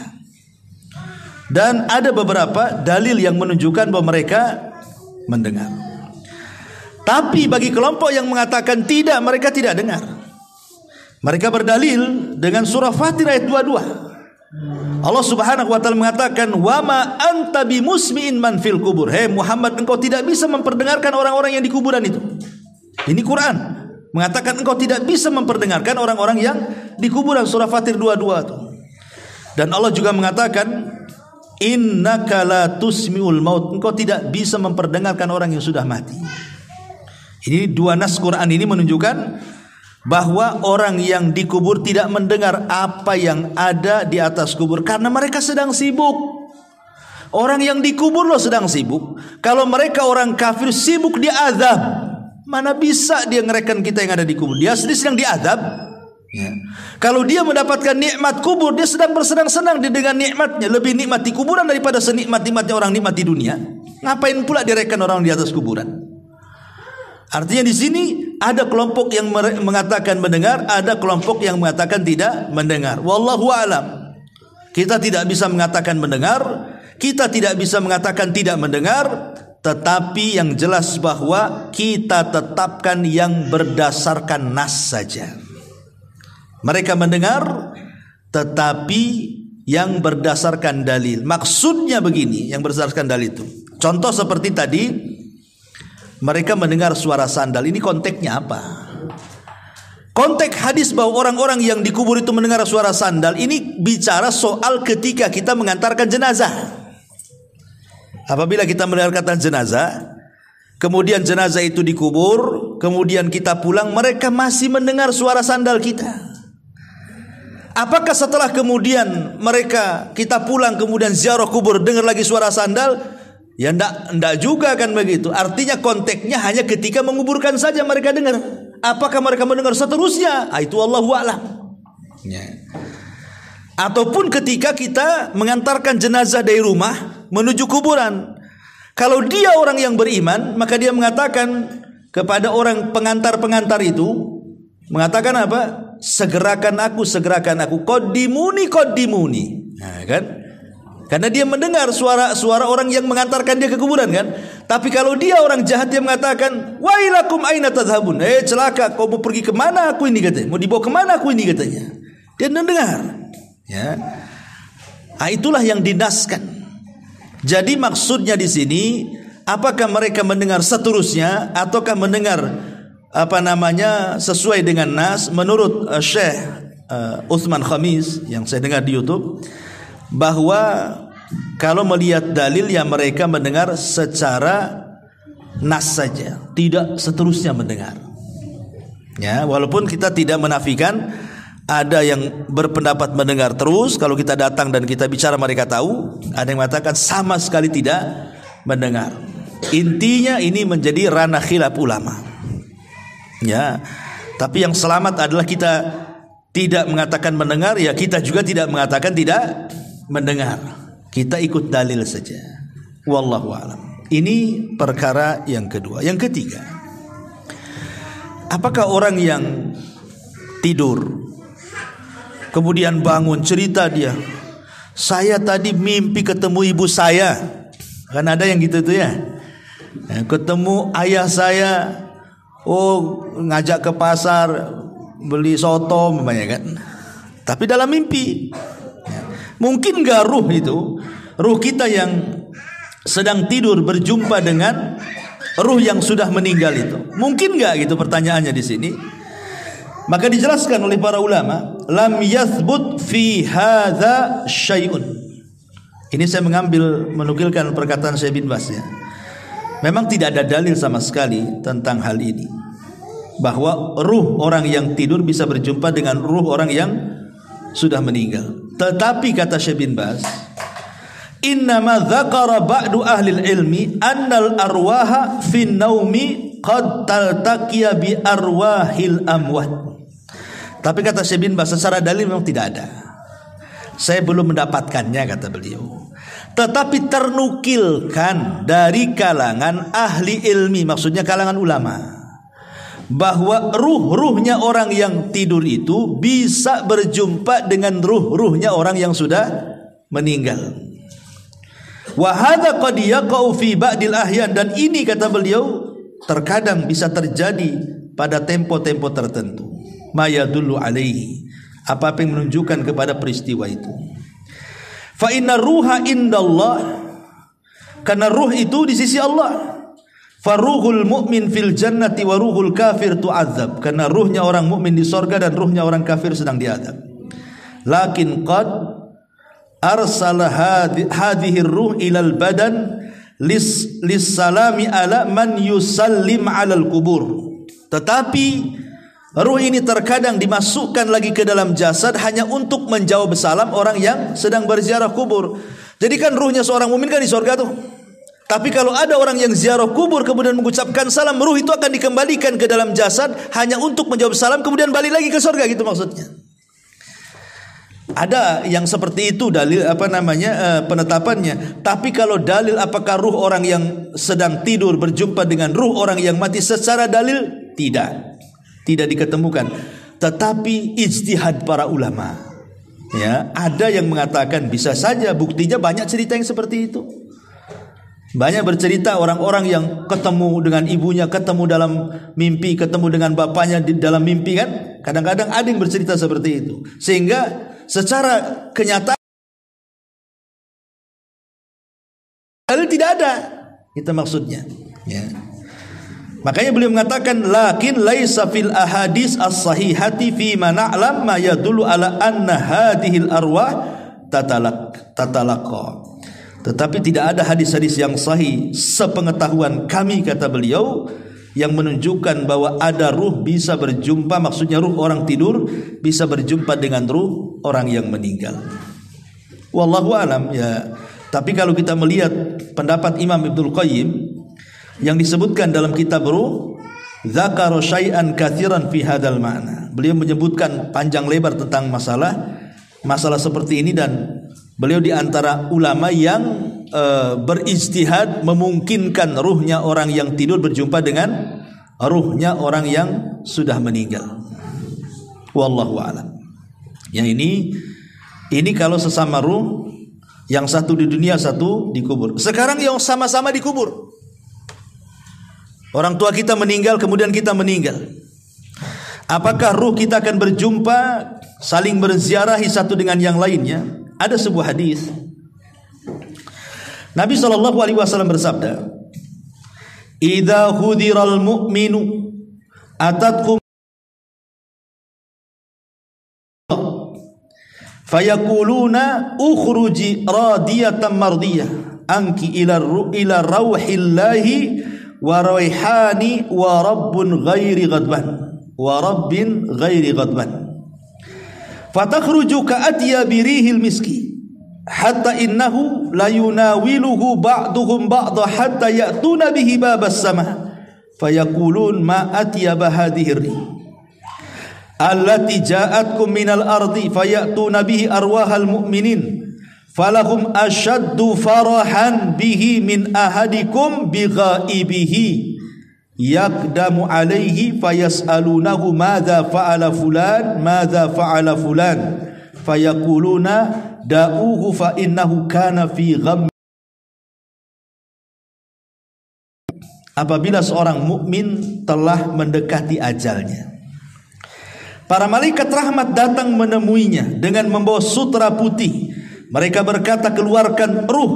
Dan ada beberapa dalil yang menunjukkan bahwa mereka mendengar. Tapi bagi kelompok yang mengatakan tidak, mereka tidak dengar, mereka berdalil dengan surah Fatir ayat 22. Allah Subhanahu wa taala mengatakan, "Wa ma anta bimusmi'in man fil kubur." Hei Muhammad, engkau tidak bisa memperdengarkan orang-orang yang di kuburan itu. Ini Quran mengatakan engkau tidak bisa memperdengarkan orang-orang yang di kuburan, surah Fatir 22 itu. Dan Allah juga mengatakan, "Innaka la tusmi'ul maut." Engkau tidak bisa memperdengarkan orang yang sudah mati. Ini dua nas Quran ini menunjukkan bahwa orang yang dikubur tidak mendengar apa yang ada di atas kubur karena mereka sedang sibuk. Orang yang dikubur loh sedang sibuk. Kalau mereka orang kafir sibuk diazab, mana bisa dia ngerekan kita yang ada di kubur? Dia sedang diazab. Ya. Kalau dia mendapatkan nikmat kubur, dia sedang bersenang-senang dengan nikmatnya. Lebih nikmat di kuburan daripada senikmat-nikmatnya orang nikmat di dunia. Ngapain pula direkan orang di atas kuburan? Artinya di sini ada kelompok yang mengatakan mendengar, ada kelompok yang mengatakan tidak mendengar. Wallahu a'lam. Kita tidak bisa mengatakan mendengar, kita tidak bisa mengatakan tidak mendengar, tetapi yang jelas bahwa kita tetapkan yang berdasarkan nas saja. Mereka mendengar tetapi yang berdasarkan dalil. Maksudnya begini, yang berdasarkan dalil itu. Contoh seperti tadi, mereka mendengar suara sandal. Ini konteksnya apa? Konteks hadis bahwa orang-orang yang dikubur itu mendengar suara sandal, ini bicara soal ketika kita mengantarkan jenazah. Apabila kita mengantarkan jenazah, kemudian jenazah itu dikubur, kemudian kita pulang, mereka masih mendengar suara sandal kita. Apakah setelah kemudian kita pulang kemudian ziarah kubur dengar lagi suara sandal? Ya enggak juga kan begitu. Artinya konteksnya hanya ketika menguburkan saja mereka dengar. Apakah mereka mendengar seterusnya? Itu Allahu a'lam. Ya. Ataupun ketika kita mengantarkan jenazah dari rumah menuju kuburan. Kalau dia orang yang beriman, maka dia mengatakan kepada orang pengantar-pengantar itu, mengatakan apa? Segerakan aku, segerakan aku. Qaddimuni, qaddimuni. Nah, kan? Karena dia mendengar suara orang yang mengantarkan dia ke kuburan kan. Tapi kalau dia orang jahat, dia mengatakan, wailakum aina tadhhabun. Celaka, kau mau pergi kemana aku ini katanya. Mau dibawa kemana aku ini katanya. Dia mendengar. Ya. Nah, itulah yang dinaskan. Jadi maksudnya di sini, apakah mereka mendengar seterusnya ataukah mendengar sesuai dengan nas? Menurut Syekh Uthman Khamis yang saya dengar di YouTube, bahwa kalau melihat dalil yang mereka mendengar secara nas saja, tidak seterusnya mendengar. Ya, walaupun kita tidak menafikan ada yang berpendapat mendengar terus, kalau kita datang dan kita bicara mereka tahu, ada yang mengatakan sama sekali tidak mendengar. Intinya ini menjadi ranah khilaf ulama. Ya, tapi yang selamat adalah kita tidak mengatakan mendengar, ya kita juga tidak mengatakan tidak mendengar. Kita ikut dalil saja. Wallahu a'lam. Ini perkara yang kedua. Yang ketiga, apakah orang yang tidur kemudian bangun cerita dia, saya tadi mimpi ketemu ibu saya. Kan ada yang gitu tuh ya. Ketemu ayah saya, ngajak ke pasar beli soto namanya kan. Tapi dalam mimpi. Mungkin gak ruh kita yang sedang tidur berjumpa dengan ruh yang sudah meninggal itu? Mungkin gak gitu pertanyaannya di sini? Maka dijelaskan oleh para ulama, lam yathbut fi hadza syai'un. Ini saya menukilkan perkataan Syekh bin Baz ya. Memang tidak ada dalil sama sekali tentang hal ini, bahwa ruh orang yang tidur bisa berjumpa dengan ruh orang yang sudah meninggal. Tetapi kata Syekh bin Baz, innama dzakara ba'du ahli ilmi annal arwaha fin naumi qad taltaqiya bi arwahil amwat. Tapi kata Syekh bin Baz secara dalil memang tidak ada. Saya belum mendapatkannya kata beliau. Tetapi ternukilkan dari kalangan ahli ilmi, maksudnya kalangan ulama, bahwa ruh-ruhnya orang yang tidur itu bisa berjumpa dengan ruh-ruhnya orang yang sudah meninggal. Wa hadza qad yaqa'u fi ba'dil ahyan, dan ini kata beliau terkadang bisa terjadi pada tempo-tempo tertentu. Ma yadullu alaihi, apa yang menunjukkan kepada peristiwa itu. Fa inna ruha indallah, karena ruh itu di sisi Allah. Faruhul mu'min fil jannati wa ruhul kafir tu'adzab, karena ruhnya orang mukmin di sorga dan ruhnya orang kafir sedang diadab. Lakin qad arsala hadhihi ruh ilal badan lis salami ala man yusallim alal kubur. Tetapi ruh ini terkadang dimasukkan lagi ke dalam jasad hanya untuk menjawab salam orang yang sedang berziarah kubur. Jadi kan ruhnya seorang mukmin kan di sorga tuh. Tapi kalau ada orang yang ziarah kubur kemudian mengucapkan salam, ruh itu akan dikembalikan ke dalam jasad hanya untuk menjawab salam kemudian balik lagi ke surga, gitu maksudnya. Ada yang seperti itu dalil penetapannya. Tapi kalau dalil apakah ruh orang yang sedang tidur berjumpa dengan ruh orang yang mati, secara dalil tidak diketemukan. Tetapi ijtihad para ulama, ya, ada yang mengatakan bisa saja, buktinya banyak cerita yang seperti itu. Banyak bercerita orang-orang yang ketemu dengan ibunya, ketemu dalam mimpi, ketemu dengan bapaknya di dalam mimpi kan. Kadang-kadang ada yang bercerita seperti itu. Sehingga secara kenyataan tidak ada. Itu maksudnya. Ya. Makanya beliau mengatakan lakin laisa fil ahadits as-sahihati fi ma na'lam ma yadullu ala anna hadhil arwah tatalaqa. Tetapi tidak ada hadis-hadis yang sahih sepengetahuan kami, kata beliau, yang menunjukkan bahwa ada ruh bisa berjumpa, maksudnya ruh orang tidur bisa berjumpa dengan ruh orang yang meninggal. Wallahu alam, ya. Tapi kalau kita melihat pendapat Imam Ibnul Qayyim yang disebutkan dalam kitab Ruh, dzakara syai'an katsiran fi hadzal ma'na. Beliau menyebutkan panjang lebar tentang masalah seperti ini, dan beliau di antara ulama yang berijtihad memungkinkan ruhnya orang yang tidur berjumpa dengan ruhnya orang yang sudah meninggal. Wallahu a'lam. Yang ini kalau sesama ruh, yang satu di dunia, satu di kubur. Sekarang yang sama-sama di kubur. Orang tua kita meninggal, kemudian kita meninggal. Apakah ruh kita akan berjumpa, saling berziarahi satu dengan yang lainnya? Ada sebuah hadis. Nabi SAW bersabda, "Idza hudiral mu'minu atatkum fayakuluna ukhruji radiyatan mardiyah anki ila rauhillahi wa raihani wa rabbin ghairi ghadban fatakhruju ka'atya birihil miski hatta innahu la yunawiluhu ba'duhum ba'dha hatta ya'tuna bihi babas sama fayaqulun ma atyaba hadhihi rih allati ja'atkum minal ardi fayatuna bihi arwahal mu'minin falahum ashaddu farahan bihi min ahadikum bighaibihi yaqdamu alaihi fayas'alunahu madza fa'ala fulan fayaquluna da'uhu fa innahu kana fi gham. Apabila seorang mukmin telah mendekati ajalnya, para malaikat rahmat datang menemuinya dengan membawa sutra putih. Mereka berkata, keluarkan ruh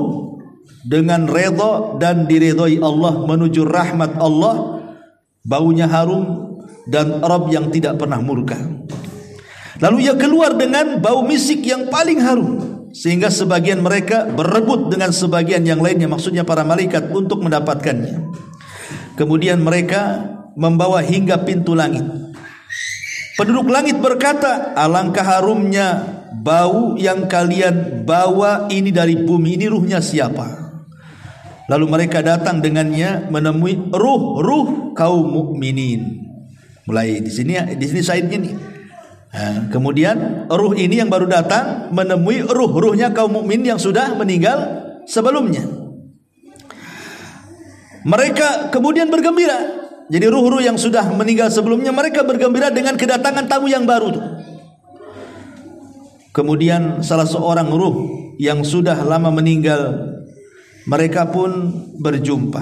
dengan redha dan diridhoi Allah menuju rahmat Allah, baunya harum dan Rabb yang tidak pernah murka. Lalu ia keluar dengan bau misik yang paling harum, sehingga sebagian mereka berebut dengan sebagian yang lainnya, maksudnya para malaikat, untuk mendapatkannya. Kemudian mereka membawa hingga pintu langit. Penduduk langit berkata, alangkah harumnya bau yang kalian bawa ini dari bumi, ini ruhnya siapa? Lalu mereka datang dengannya menemui ruh kaum mukminin. Mulai di sini syaitnya nih. Nah, kemudian ruh ini yang baru datang menemui ruhnya kaum mukmin yang sudah meninggal sebelumnya. Mereka kemudian bergembira. Jadi ruh-ruh yang sudah meninggal sebelumnya, mereka bergembira dengan kedatangan tamu yang baru. Kemudian salah seorang ruh yang sudah lama meninggal, mereka pun berjumpa.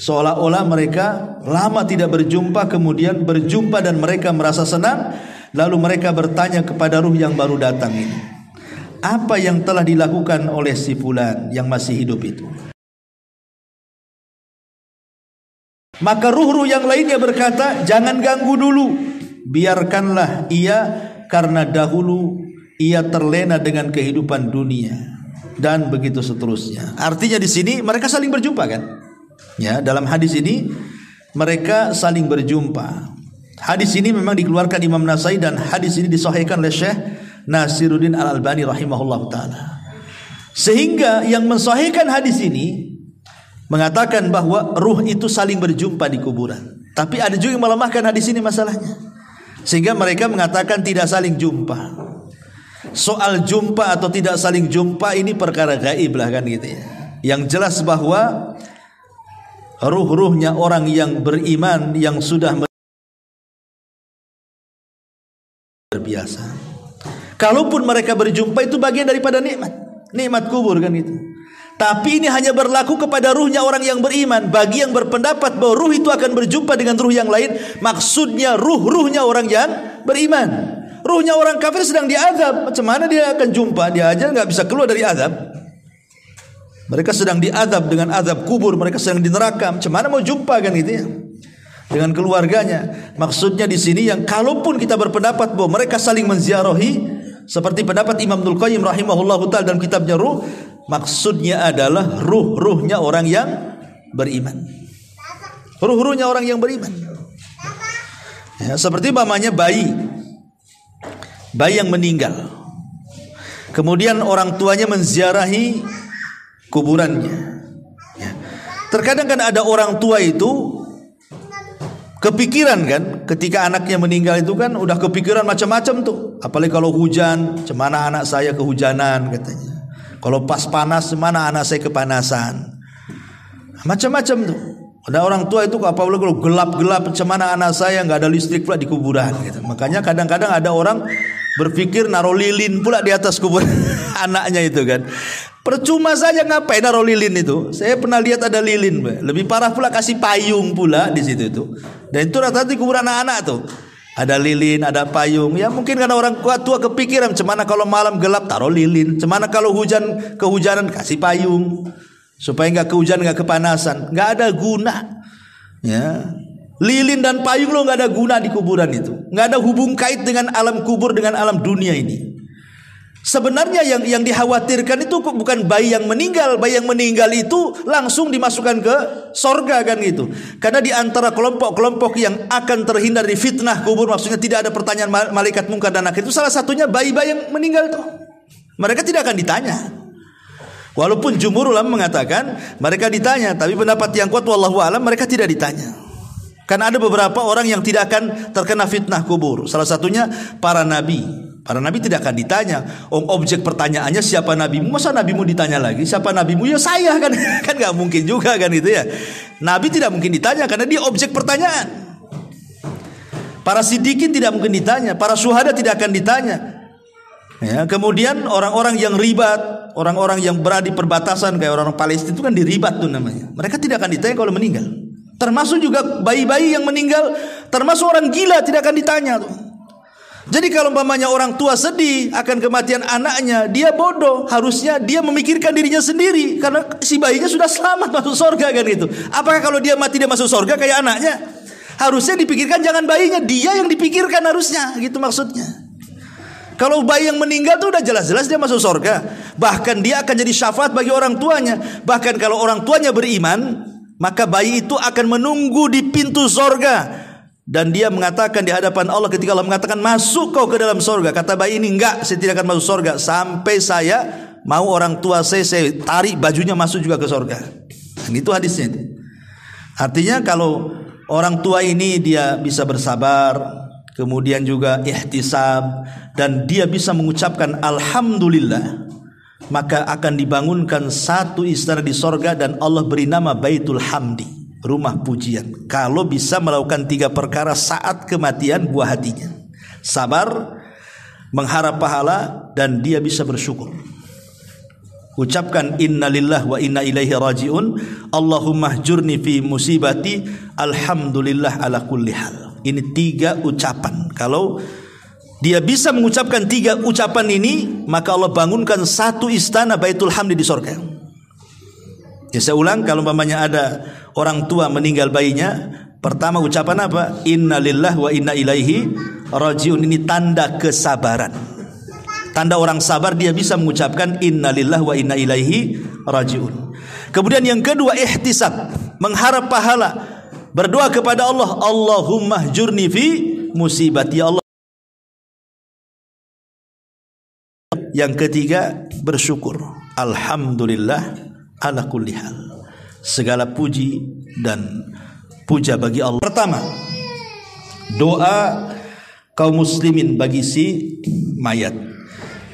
Seolah-olah mereka lama tidak berjumpa, kemudian berjumpa dan mereka merasa senang. Lalu mereka bertanya kepada ruh yang baru datang ini, apa yang telah dilakukan oleh si fulan yang masih hidup itu. Maka ruh-ruh yang lainnya berkata, jangan ganggu dulu, biarkanlah ia, karena dahulu ia terlena dengan kehidupan dunia, dan begitu seterusnya. Artinya di sini mereka saling berjumpa kan? Ya, dalam hadis ini mereka saling berjumpa. Hadis ini memang dikeluarkan Imam Nasai dan hadis ini disahihkan oleh Syekh Nasiruddin Al-Albani rahimahullah ta'ala. Sehingga yang mensahihkan hadis ini mengatakan bahwa ruh itu saling berjumpa di kuburan. Tapi ada juga yang melemahkan hadis ini masalahnya. Sehingga mereka mengatakan tidak saling jumpa. Soal jumpa atau tidak saling jumpa ini perkara gaib lah kan gitu ya. Yang jelas bahwa ruh-ruhnya orang yang beriman yang sudah biasa. Kalaupun mereka berjumpa itu bagian daripada nikmat kubur kan itu. Tapi ini hanya berlaku kepada ruhnya orang yang beriman. Bagi yang berpendapat bahwa ruh itu akan berjumpa dengan ruh yang lain, maksudnya ruhnya orang yang beriman. Ruhnya orang kafir sedang diazab, macam mana dia akan jumpa? Dia aja nggak bisa keluar dari azab. Mereka sedang diazab dengan azab kubur, mereka sedang di neraka, macam mana mau jumpa kan gitu ya? Dengan keluarganya. Maksudnya di sini yang kalaupun kita berpendapat bahwa mereka saling menziarahi seperti pendapat Imam Ibnul Qayyim rahimahullahu taala dalam kitabnya Ruh, maksudnya adalah ruh-ruhnya orang yang beriman. Ruh-ruhnya orang yang beriman. Ya, seperti mamanya bayi yang meninggal. Kemudian orang tuanya menziarahi kuburannya. Ya. Terkadang kan ada orang tua itu kepikiran kan, ketika anaknya meninggal itu kan udah kepikiran macam-macam tuh. Apalagi kalau hujan, cemana anak saya kehujanan katanya. Kalau pas panas, cemana anak saya kepanasan. Macam-macam tuh. Ada orang tua itu apalagi kalau gelap-gelap, cemana anak saya nggak ada listrik pula di kuburan gitu. Makanya kadang-kadang ada orang berpikir naruh lilin pula di atas kuburan anaknya itu kan. Percuma saja, ngapain naruh lilin itu? Saya pernah lihat ada lilin, lebih parah pula kasih payung pula di situ itu. Dan itu rata-rata di kuburan anak-anak tuh. Ada lilin, ada payung. Ya mungkin karena orang tua kepikiran, cemana kalau malam gelap taruh lilin, cemana kalau kehujanan kasih payung supaya nggak kehujanan, nggak kepanasan. Nggak ada guna. Ya. Lilin dan payung lo nggak ada guna di kuburan itu. Nggak ada hubung kait dengan alam kubur, dengan alam dunia ini. Sebenarnya yang dikhawatirkan itu bukan bayi yang meninggal. Bayi yang meninggal itu langsung dimasukkan ke sorga kan gitu. Karena di antara kelompok-kelompok yang akan terhindar dari fitnah kubur, maksudnya tidak ada pertanyaan malaikat mungkar dan nakir, itu salah satunya bayi-bayi yang meninggal tuh. Mereka tidak akan ditanya. Walaupun jumhur ulama mengatakan mereka ditanya, tapi pendapat yang kuat wallahu alam mereka tidak ditanya. Karena ada beberapa orang yang tidak akan terkena fitnah kubur. Salah satunya para nabi. Para nabi tidak akan ditanya. Objek pertanyaannya siapa nabimu? Masa nabimu ditanya lagi? Siapa nabimu? Ya saya kan. Kan gak mungkin juga kan itu ya. Nabi tidak mungkin ditanya karena dia objek pertanyaan. Para siddiqin tidak mungkin ditanya. Para syuhada tidak akan ditanya. Ya, kemudian orang-orang yang ribat, orang-orang yang berada di perbatasan kayak orang Palestina itu kan diribat tuh namanya. Mereka tidak akan ditanya kalau meninggal. Termasuk juga bayi-bayi yang meninggal, termasuk orang gila tidak akan ditanya tuh. Jadi kalau umpamanya orang tua sedih akan kematian anaknya, dia bodoh. Harusnya dia memikirkan dirinya sendiri karena si bayinya sudah selamat masuk surga kan gitu. Apakah kalau dia mati dia masuk surga kayak anaknya? Harusnya dipikirkan jangan bayinya, dia yang dipikirkan harusnya, gitu maksudnya. Kalau bayi yang meninggal tuh udah jelas-jelas dia masuk surga. Bahkan dia akan jadi syafaat bagi orang tuanya. Bahkan kalau orang tuanya beriman, maka bayi itu akan menunggu di pintu surga. Dan dia mengatakan di hadapan Allah ketika Allah mengatakan masuk kau ke dalam surga. Kata bayi ini enggak, saya tidak akan masuk surga sampai saya mau orang tua saya tarik bajunya masuk juga ke surga. Dan itu hadisnya. Artinya kalau orang tua ini dia bisa bersabar, kemudian juga ihtisab, dan dia bisa mengucapkan alhamdulillah, maka akan dibangunkan satu istana di surga dan Allah beri nama Baitul Hamdi, rumah pujian. Kalau bisa melakukan 3 perkara saat kematian buah hatinya: sabar, mengharap pahala, dan dia bisa bersyukur. Ucapkan innalillah wa inna ilaihi rajiun, Allahumma hjurni fi musibati, alhamdulillah ala kulli hal. Ini 3 ucapan. Kalau dia bisa mengucapkan 3 ucapan ini, maka Allah bangunkan 1 istana Baitul Hamdi di surga. Ya, saya ulang, kalau umpamanya ada orang tua meninggal bayinya, pertama ucapan apa? Inna lillahi wa inna ilaihi rajiun. Ini tanda kesabaran. Tanda orang sabar, dia bisa mengucapkan inna lillahi wa inna ilaihi rajiun. Kemudian yang kedua, ihtisab, mengharap pahala. Berdoa kepada Allah, Allahumma hjurni fi musibati, ya Allah. Yang ketiga, bersyukur. Alhamdulillah ala kulli hal. Segala puji dan puja bagi Allah. Pertama, doa kaum muslimin bagi si mayat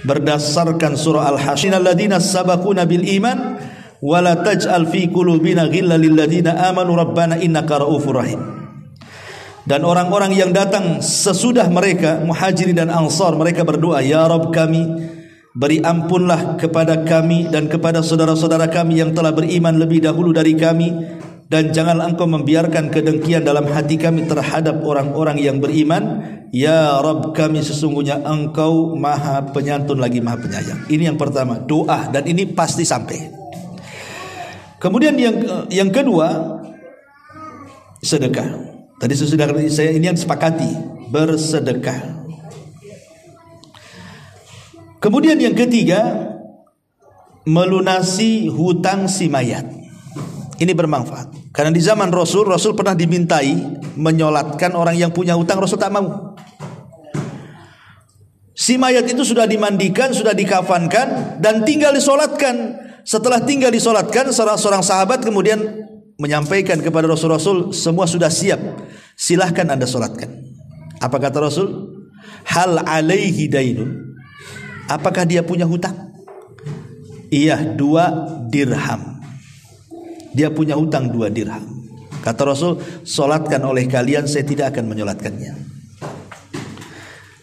berdasarkan surah Al-Hasyr, alladzina sabaquna bil iman wa la taj'al fi qulubina ghillan lil ladzina amanu rabbana innaka raufur rahim. Dan orang-orang yang datang sesudah mereka, muhajirin dan ansar, mereka berdoa, ya Rabb kami, beri ampunlah kepada kami dan kepada saudara-saudara kami yang telah beriman lebih dahulu dari kami, dan janganlah engkau membiarkan kedengkian dalam hati kami terhadap orang-orang yang beriman. Ya Rabb kami, sesungguhnya engkau maha penyantun lagi maha penyayang. Ini yang pertama, doa, dan ini pasti sampai. Kemudian yang kedua, sedekah. Tadi sudah saya ini yang sepakati, bersedekah. Kemudian yang ketiga, melunasi hutang si mayat. Ini bermanfaat. Karena di zaman Rasul pernah dimintai menyolatkan orang yang punya hutang, Rasul tak mau. Si mayat itu sudah dimandikan, sudah dikafankan, dan tinggal disolatkan. Setelah tinggal disolatkan, seorang sahabat kemudian menyampaikan kepada Rasul, semua sudah siap, silahkan anda solatkan. Apa kata Rasul? Hal alaihi dainun. Apakah dia punya hutang? Iya, 2 dirham. Dia punya hutang 2 dirham. Kata Rasul, solatkan oleh kalian, saya tidak akan menyolatkannya.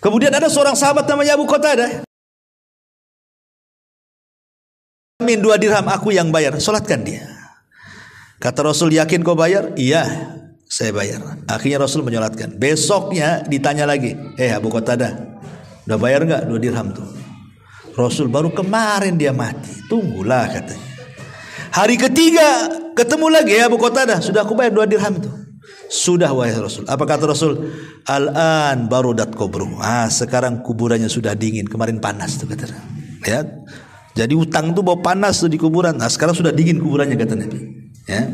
Kemudian ada seorang sahabat namanya Abu Qatadah. Min 2 dirham, aku yang bayar, solatkan dia. Kata Rasul, yakin kau bayar? Iya, saya bayar. Akhirnya Rasul menyolatkan. Besoknya ditanya lagi, Abu Qatadah, udah bayar enggak 2 dirham tuh? Rasul, baru kemarin dia mati. Tunggulah katanya. Hari ketiga ketemu lagi, Abu Qatadah, sudah aku bayar 2 dirham itu. Sudah wahai Rasul. Apa kata Rasul? Al-an barudat kubru. Sekarang kuburannya sudah dingin. Kemarin panas tuh kata. Ya. Jadi utang tuh bawa panas tuh di kuburan. Sekarang sudah dingin kuburannya kata Nabi. Ya.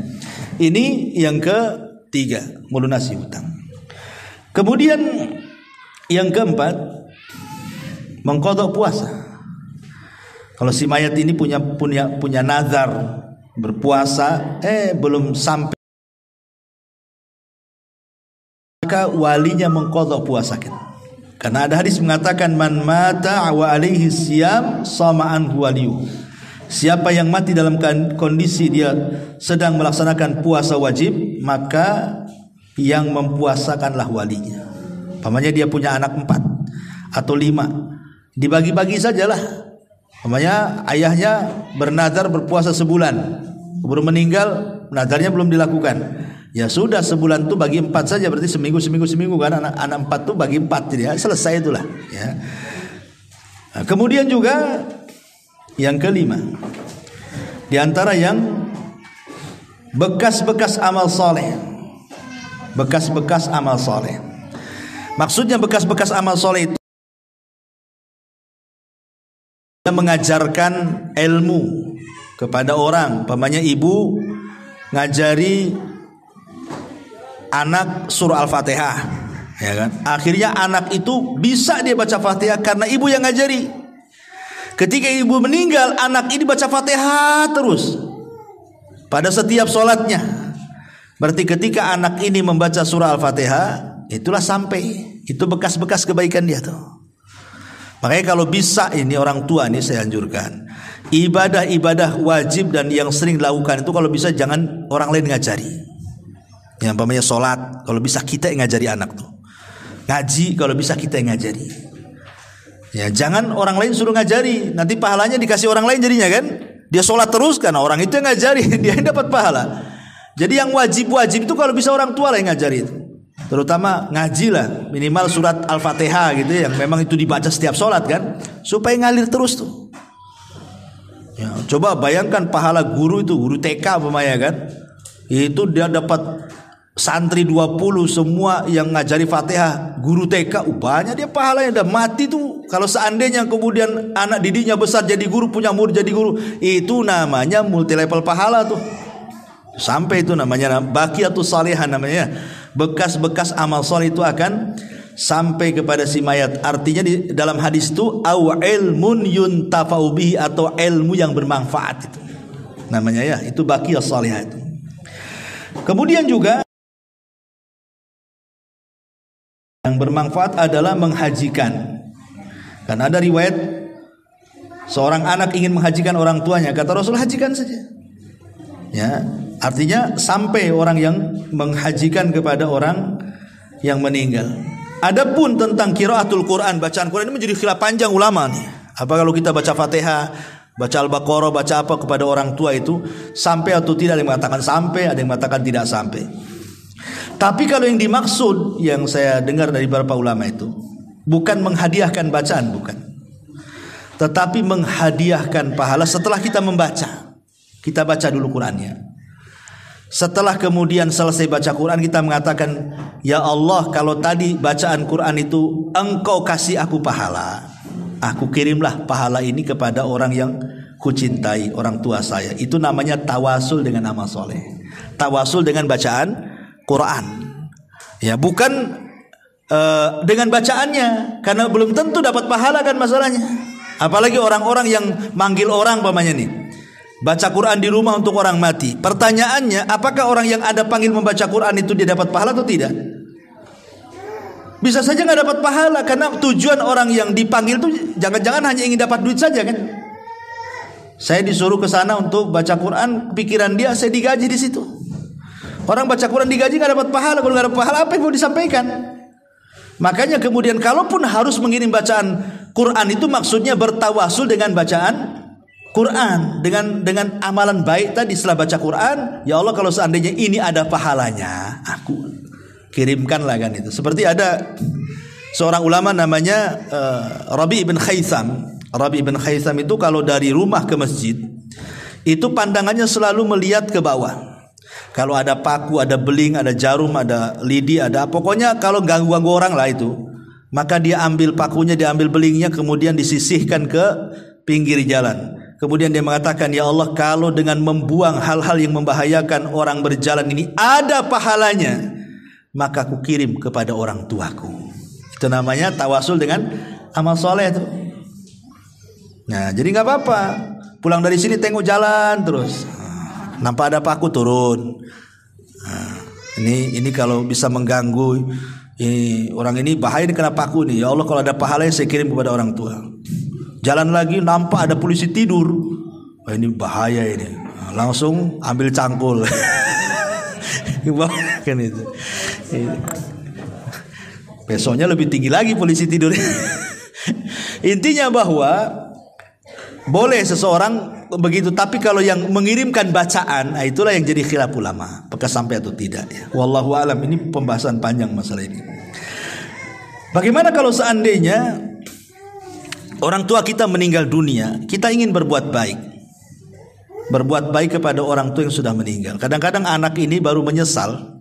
Ini yang ketiga, melunasi utang. Kemudian yang keempat, mengqadha puasa. Kalau si mayat ini punya nazar berpuasa, belum sampai, maka walinya mengqadha puasa. Karena ada hadis mengatakan, man mata wa alaihi siyam sama anhu waliyu. Siapa yang mati dalam kondisi dia sedang melaksanakan puasa wajib, maka yang mempuasakanlah walinya. Pamannya dia punya anak 4 atau 5, dibagi-bagi sajalah. Namanya ayahnya bernazar berpuasa sebulan, baru meninggal, nazarnya belum dilakukan. Ya sudah, sebulan tuh bagi 4 saja, berarti seminggu kan, anak 4 tuh bagi 4, jadi selesai itulah. Ya. Nah, kemudian juga yang kelima, di antara yang bekas-bekas amal soleh, bekas-bekas amal soleh. Maksudnya bekas-bekas amal soleh itu mengajarkan ilmu kepada orang. Pamannya ibu ngajari anak surah Al-Fatihah, ya kan? Akhirnya anak itu bisa dia baca Fatihah karena ibu yang ngajari. Ketika ibu meninggal, anak ini baca Fatihah terus pada setiap sholatnya. Berarti ketika anak ini membaca surah Al-Fatihah, itulah sampai. Itu bekas-bekas kebaikan dia tuh. Makanya kalau bisa, ini orang tua ini saya anjurkan, ibadah-ibadah wajib dan yang sering dilakukan itu kalau bisa jangan orang lain ngajari. Yang umpamanya sholat, kalau bisa kita yang ngajari anak tuh. Ngaji, kalau bisa kita yang ngajari. Ya, jangan orang lain suruh ngajari, nanti pahalanya dikasih orang lain jadinya kan. Dia sholat terus karena orang itu yang ngajari, dia yang dapat pahala. Jadi yang wajib-wajib itu kalau bisa orang tua lah yang ngajari itu. Terutama ngaji lah, minimal surat Al-Fatihah gitu yang memang itu dibaca setiap sholat kan, supaya ngalir terus tuh. Ya, coba bayangkan pahala guru itu, guru TK umpamanya kan, itu dia dapat santri 20 semua yang ngajari Fatihah, guru TK, banyak dia pahalanya, udah mati tuh. Kalau seandainya kemudian anak didiknya besar jadi guru, punya murid jadi guru, itu namanya multi level pahala tuh. Sampai itu namanya baqiyatus salihah namanya. Bekas-bekas amal soleh itu akan sampai kepada si mayat. Artinya di dalam hadis itu au ilmun yuntafa'u bihi, atau ilmu yang bermanfaat itu. Namanya ya, itu baqiyas salihah itu. Kemudian juga yang bermanfaat adalah menghajikan. Karena ada riwayat seorang anak ingin menghajikan orang tuanya, kata Rasul, hajikan saja. Ya, artinya sampai orang yang menghajikan kepada orang yang meninggal. Adapun tentang qiraatul Quran, bacaan Quran ini menjadi khilaf panjang ulama nih. Apa kalau kita baca Fatihah, baca Al-Baqarah, baca apa kepada orang tua itu sampai atau tidak? Ada yang mengatakan sampai, ada yang mengatakan tidak sampai. Tapi kalau yang dimaksud yang saya dengar dari beberapa ulama itu bukan menghadiahkan bacaan, bukan. Tetapi menghadiahkan pahala setelah kita membaca. Kita baca dulu Qurannya. Setelah kemudian selesai baca Quran, kita mengatakan, ya Allah, kalau tadi bacaan Quran itu Engkau kasih aku pahala, aku kirimlah pahala ini kepada orang yang kucintai, orang tua saya. Itu namanya tawasul dengan amal soleh, tawasul dengan bacaan Quran. Ya, bukan dengan bacaannya, karena belum tentu dapat pahala kan masalahnya. Apalagi orang-orang yang manggil orang umpamanya nih, baca Quran di rumah untuk orang mati. Pertanyaannya, apakah orang yang Anda panggil membaca Quran itu dia dapat pahala atau tidak? Bisa saja nggak dapat pahala, karena tujuan orang yang dipanggil itu jangan-jangan hanya ingin dapat duit saja kan? Saya disuruh ke sana untuk baca Quran, pikiran dia saya digaji di situ. Orang baca Quran digaji nggak dapat pahala, kalau nggak dapat pahala apa yang mau disampaikan? Makanya kemudian kalaupun harus mengirim bacaan Quran itu maksudnya bertawasul dengan bacaan Quran, dengan amalan baik tadi. Setelah baca Quran, ya Allah, kalau seandainya ini ada pahalanya, aku kirimkanlah kan itu. Seperti ada seorang ulama namanya Rabi' ibn Khaisam. Rabi' ibn Khaisam itu kalau dari rumah ke masjid itu pandangannya selalu melihat ke bawah. Kalau ada paku, ada beling, ada jarum, ada lidi, ada pokoknya kalau ganggu-ganggu orang lah itu, maka dia ambil pakunya, dia ambil belingnya, kemudian disisihkan ke pinggir jalan. Kemudian dia mengatakan, ya Allah, kalau dengan membuang hal-hal yang membahayakan orang berjalan ini ada pahalanya, maka aku kirim kepada orang tuaku. Itu namanya tawasul dengan amal soleh itu. Nah, jadi nggak apa-apa. Pulang dari sini tengok jalan terus, nampak ada paku, turun. Nah, ini kalau bisa mengganggu orang ini bahaya, ini kena paku nih. Ya Allah, kalau ada pahalanya saya kirim kepada orang tua. Jalan lagi nampak ada polisi tidur. Wah, ini bahaya ini. Nah, langsung ambil cangkul. Kan itu. Besoknya lebih tinggi lagi polisi tidur. Intinya bahwa boleh seseorang begitu, tapi kalau yang mengirimkan bacaan, nah itulah yang jadi khilaf ulama, apakah sampai atau tidak ya. Wallahu alam, ini pembahasan panjang masalah ini. Bagaimana kalau seandainya orang tua kita meninggal dunia, kita ingin berbuat baik. Berbuat baik kepada orang tua yang sudah meninggal. Kadang-kadang anak ini baru menyesal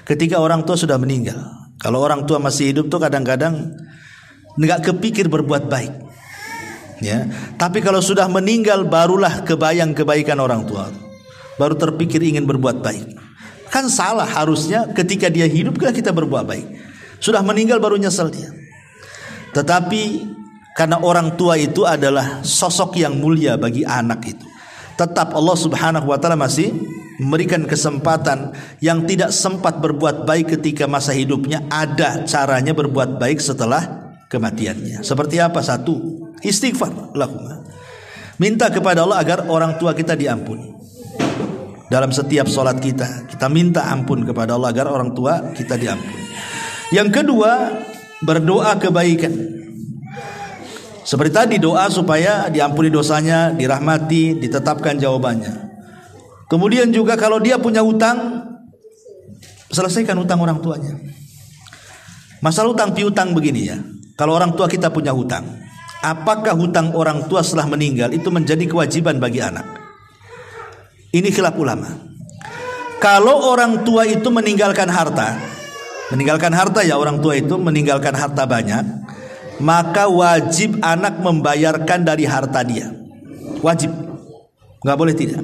ketika orang tua sudah meninggal. Kalau orang tua masih hidup tuh kadang-kadang enggak kepikir berbuat baik. Ya, tapi kalau sudah meninggal barulah kebayang kebaikan orang tua. Baru terpikir ingin berbuat baik. Kan salah, harusnya ketika dia hidup kita berbuat baik. Sudah meninggal baru nyesel dia. Tetapi karena orang tua itu adalah sosok yang mulia bagi anak itu, tetap Allah Subhanahu wa taala masih memberikan kesempatan yang tidak sempat berbuat baik ketika masa hidupnya, ada caranya berbuat baik setelah kematiannya. Seperti apa? Satu, istighfar, lakukan. Minta kepada Allah agar orang tua kita diampuni. Dalam setiap sholat kita minta ampun kepada Allah agar orang tua kita diampuni. Yang kedua, berdoa kebaikan. Seperti tadi, doa supaya diampuni dosanya, dirahmati, ditetapkan jawabannya. Kemudian juga kalau dia punya hutang, selesaikan hutang orang tuanya. Masalah hutang piutang begini ya. Kalau orang tua kita punya hutang, apakah hutang orang tua setelah meninggal itu menjadi kewajiban bagi anak? Ini khilaf ulama. Kalau orang tua itu meninggalkan harta ya, orang tua itu meninggalkan harta banyak, maka wajib anak membayarkan dari harta dia. Wajib, nggak boleh tidak.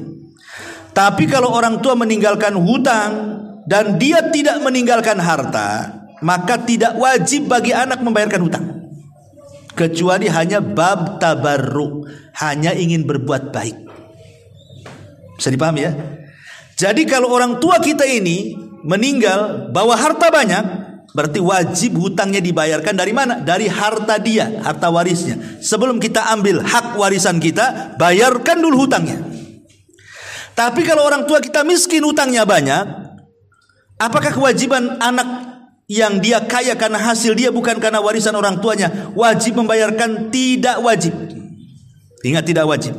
Tapi kalau orang tua meninggalkan hutang dan dia tidak meninggalkan harta, maka tidak wajib bagi anak membayarkan hutang, kecuali hanya bab tabarruk, hanya ingin berbuat baik. Bisa dipahami ya? Jadi kalau orang tua kita ini meninggal bawa harta banyak, berarti wajib hutangnya dibayarkan dari mana? Dari harta dia, harta warisnya. Sebelum kita ambil hak warisan kita, bayarkan dulu hutangnya. Tapi kalau orang tua kita miskin, hutangnya banyak, apakah kewajiban anak yang dia kaya karena hasil dia bukan karena warisan orang tuanya wajib membayarkan? Tidak wajib. Ingat, tidak wajib.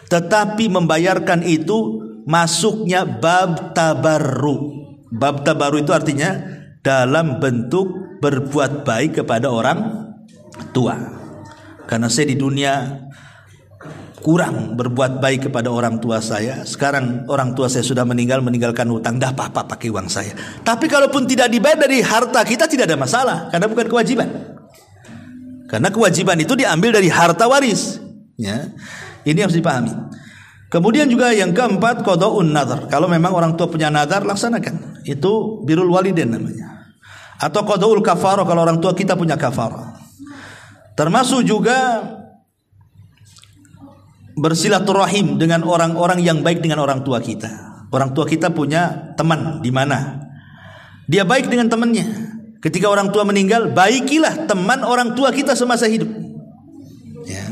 Tetapi membayarkan itu masuknya bab tabarru. Bab tabarru itu artinya dalam bentuk berbuat baik kepada orang tua. Karena saya di dunia kurang berbuat baik kepada orang tua saya. Sekarang orang tua saya sudah meninggalkan hutang, dah apa-apa pakai uang saya. Tapi kalaupun tidak dibayar dari harta kita tidak ada masalah, karena bukan kewajiban. Karena kewajiban itu diambil dari harta waris. Ya, ini harus dipahami. Kemudian juga yang keempat, qada'un nadhar. Kalau memang orang tua punya nadhar, laksanakan. Itu birrul walidain namanya. Atau qada'ul kafarah kalau orang tua kita punya kafarah. Termasuk juga bersilaturahim dengan orang-orang yang baik dengan orang tua kita. Orang tua kita punya teman di mana dia baik dengan temannya. Ketika orang tua meninggal, baikilah teman orang tua kita semasa hidup. Ya.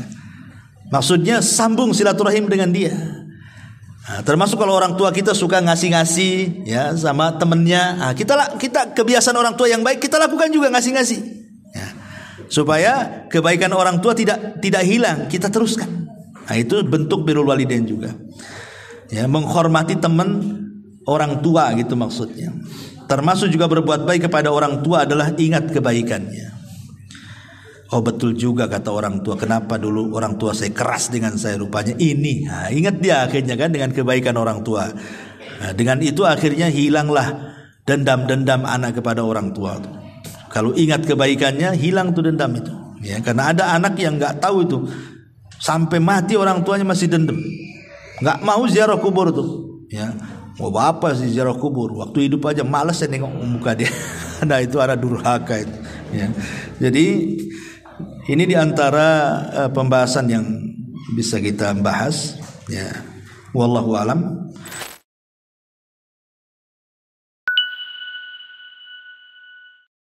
Maksudnya sambung silaturahim dengan dia. Nah, termasuk kalau orang tua kita suka ngasih-ngasih ya sama temennya, nah, kita kebiasaan orang tua yang baik kita lakukan juga ngasih-ngasih. Ya. Supaya kebaikan orang tua tidak hilang, kita teruskan. Nah, itu bentuk birrul walidain juga. Ya, menghormati teman orang tua gitu maksudnya. Termasuk juga berbuat baik kepada orang tua adalah ingat kebaikannya. Oh betul juga kata orang tua, kenapa dulu orang tua saya keras dengan saya, rupanya ini. Nah, ingat dia akhirnya kan dengan kebaikan orang tua. Nah, dengan itu akhirnya hilanglah dendam-dendam anak kepada orang tua. Kalau ingat kebaikannya, hilang tuh dendam itu. Ya, karena ada anak yang nggak tahu itu. Sampai mati orang tuanya masih dendam, nggak mau ziarah kubur tuh. Ya, mau apa sih ziarah kubur? Waktu hidup aja malas saya nengok muka dia. Nah itu ada durhaka itu. Ya. Jadi ini diantara pembahasan yang bisa kita bahas. Ya, wallahu alam.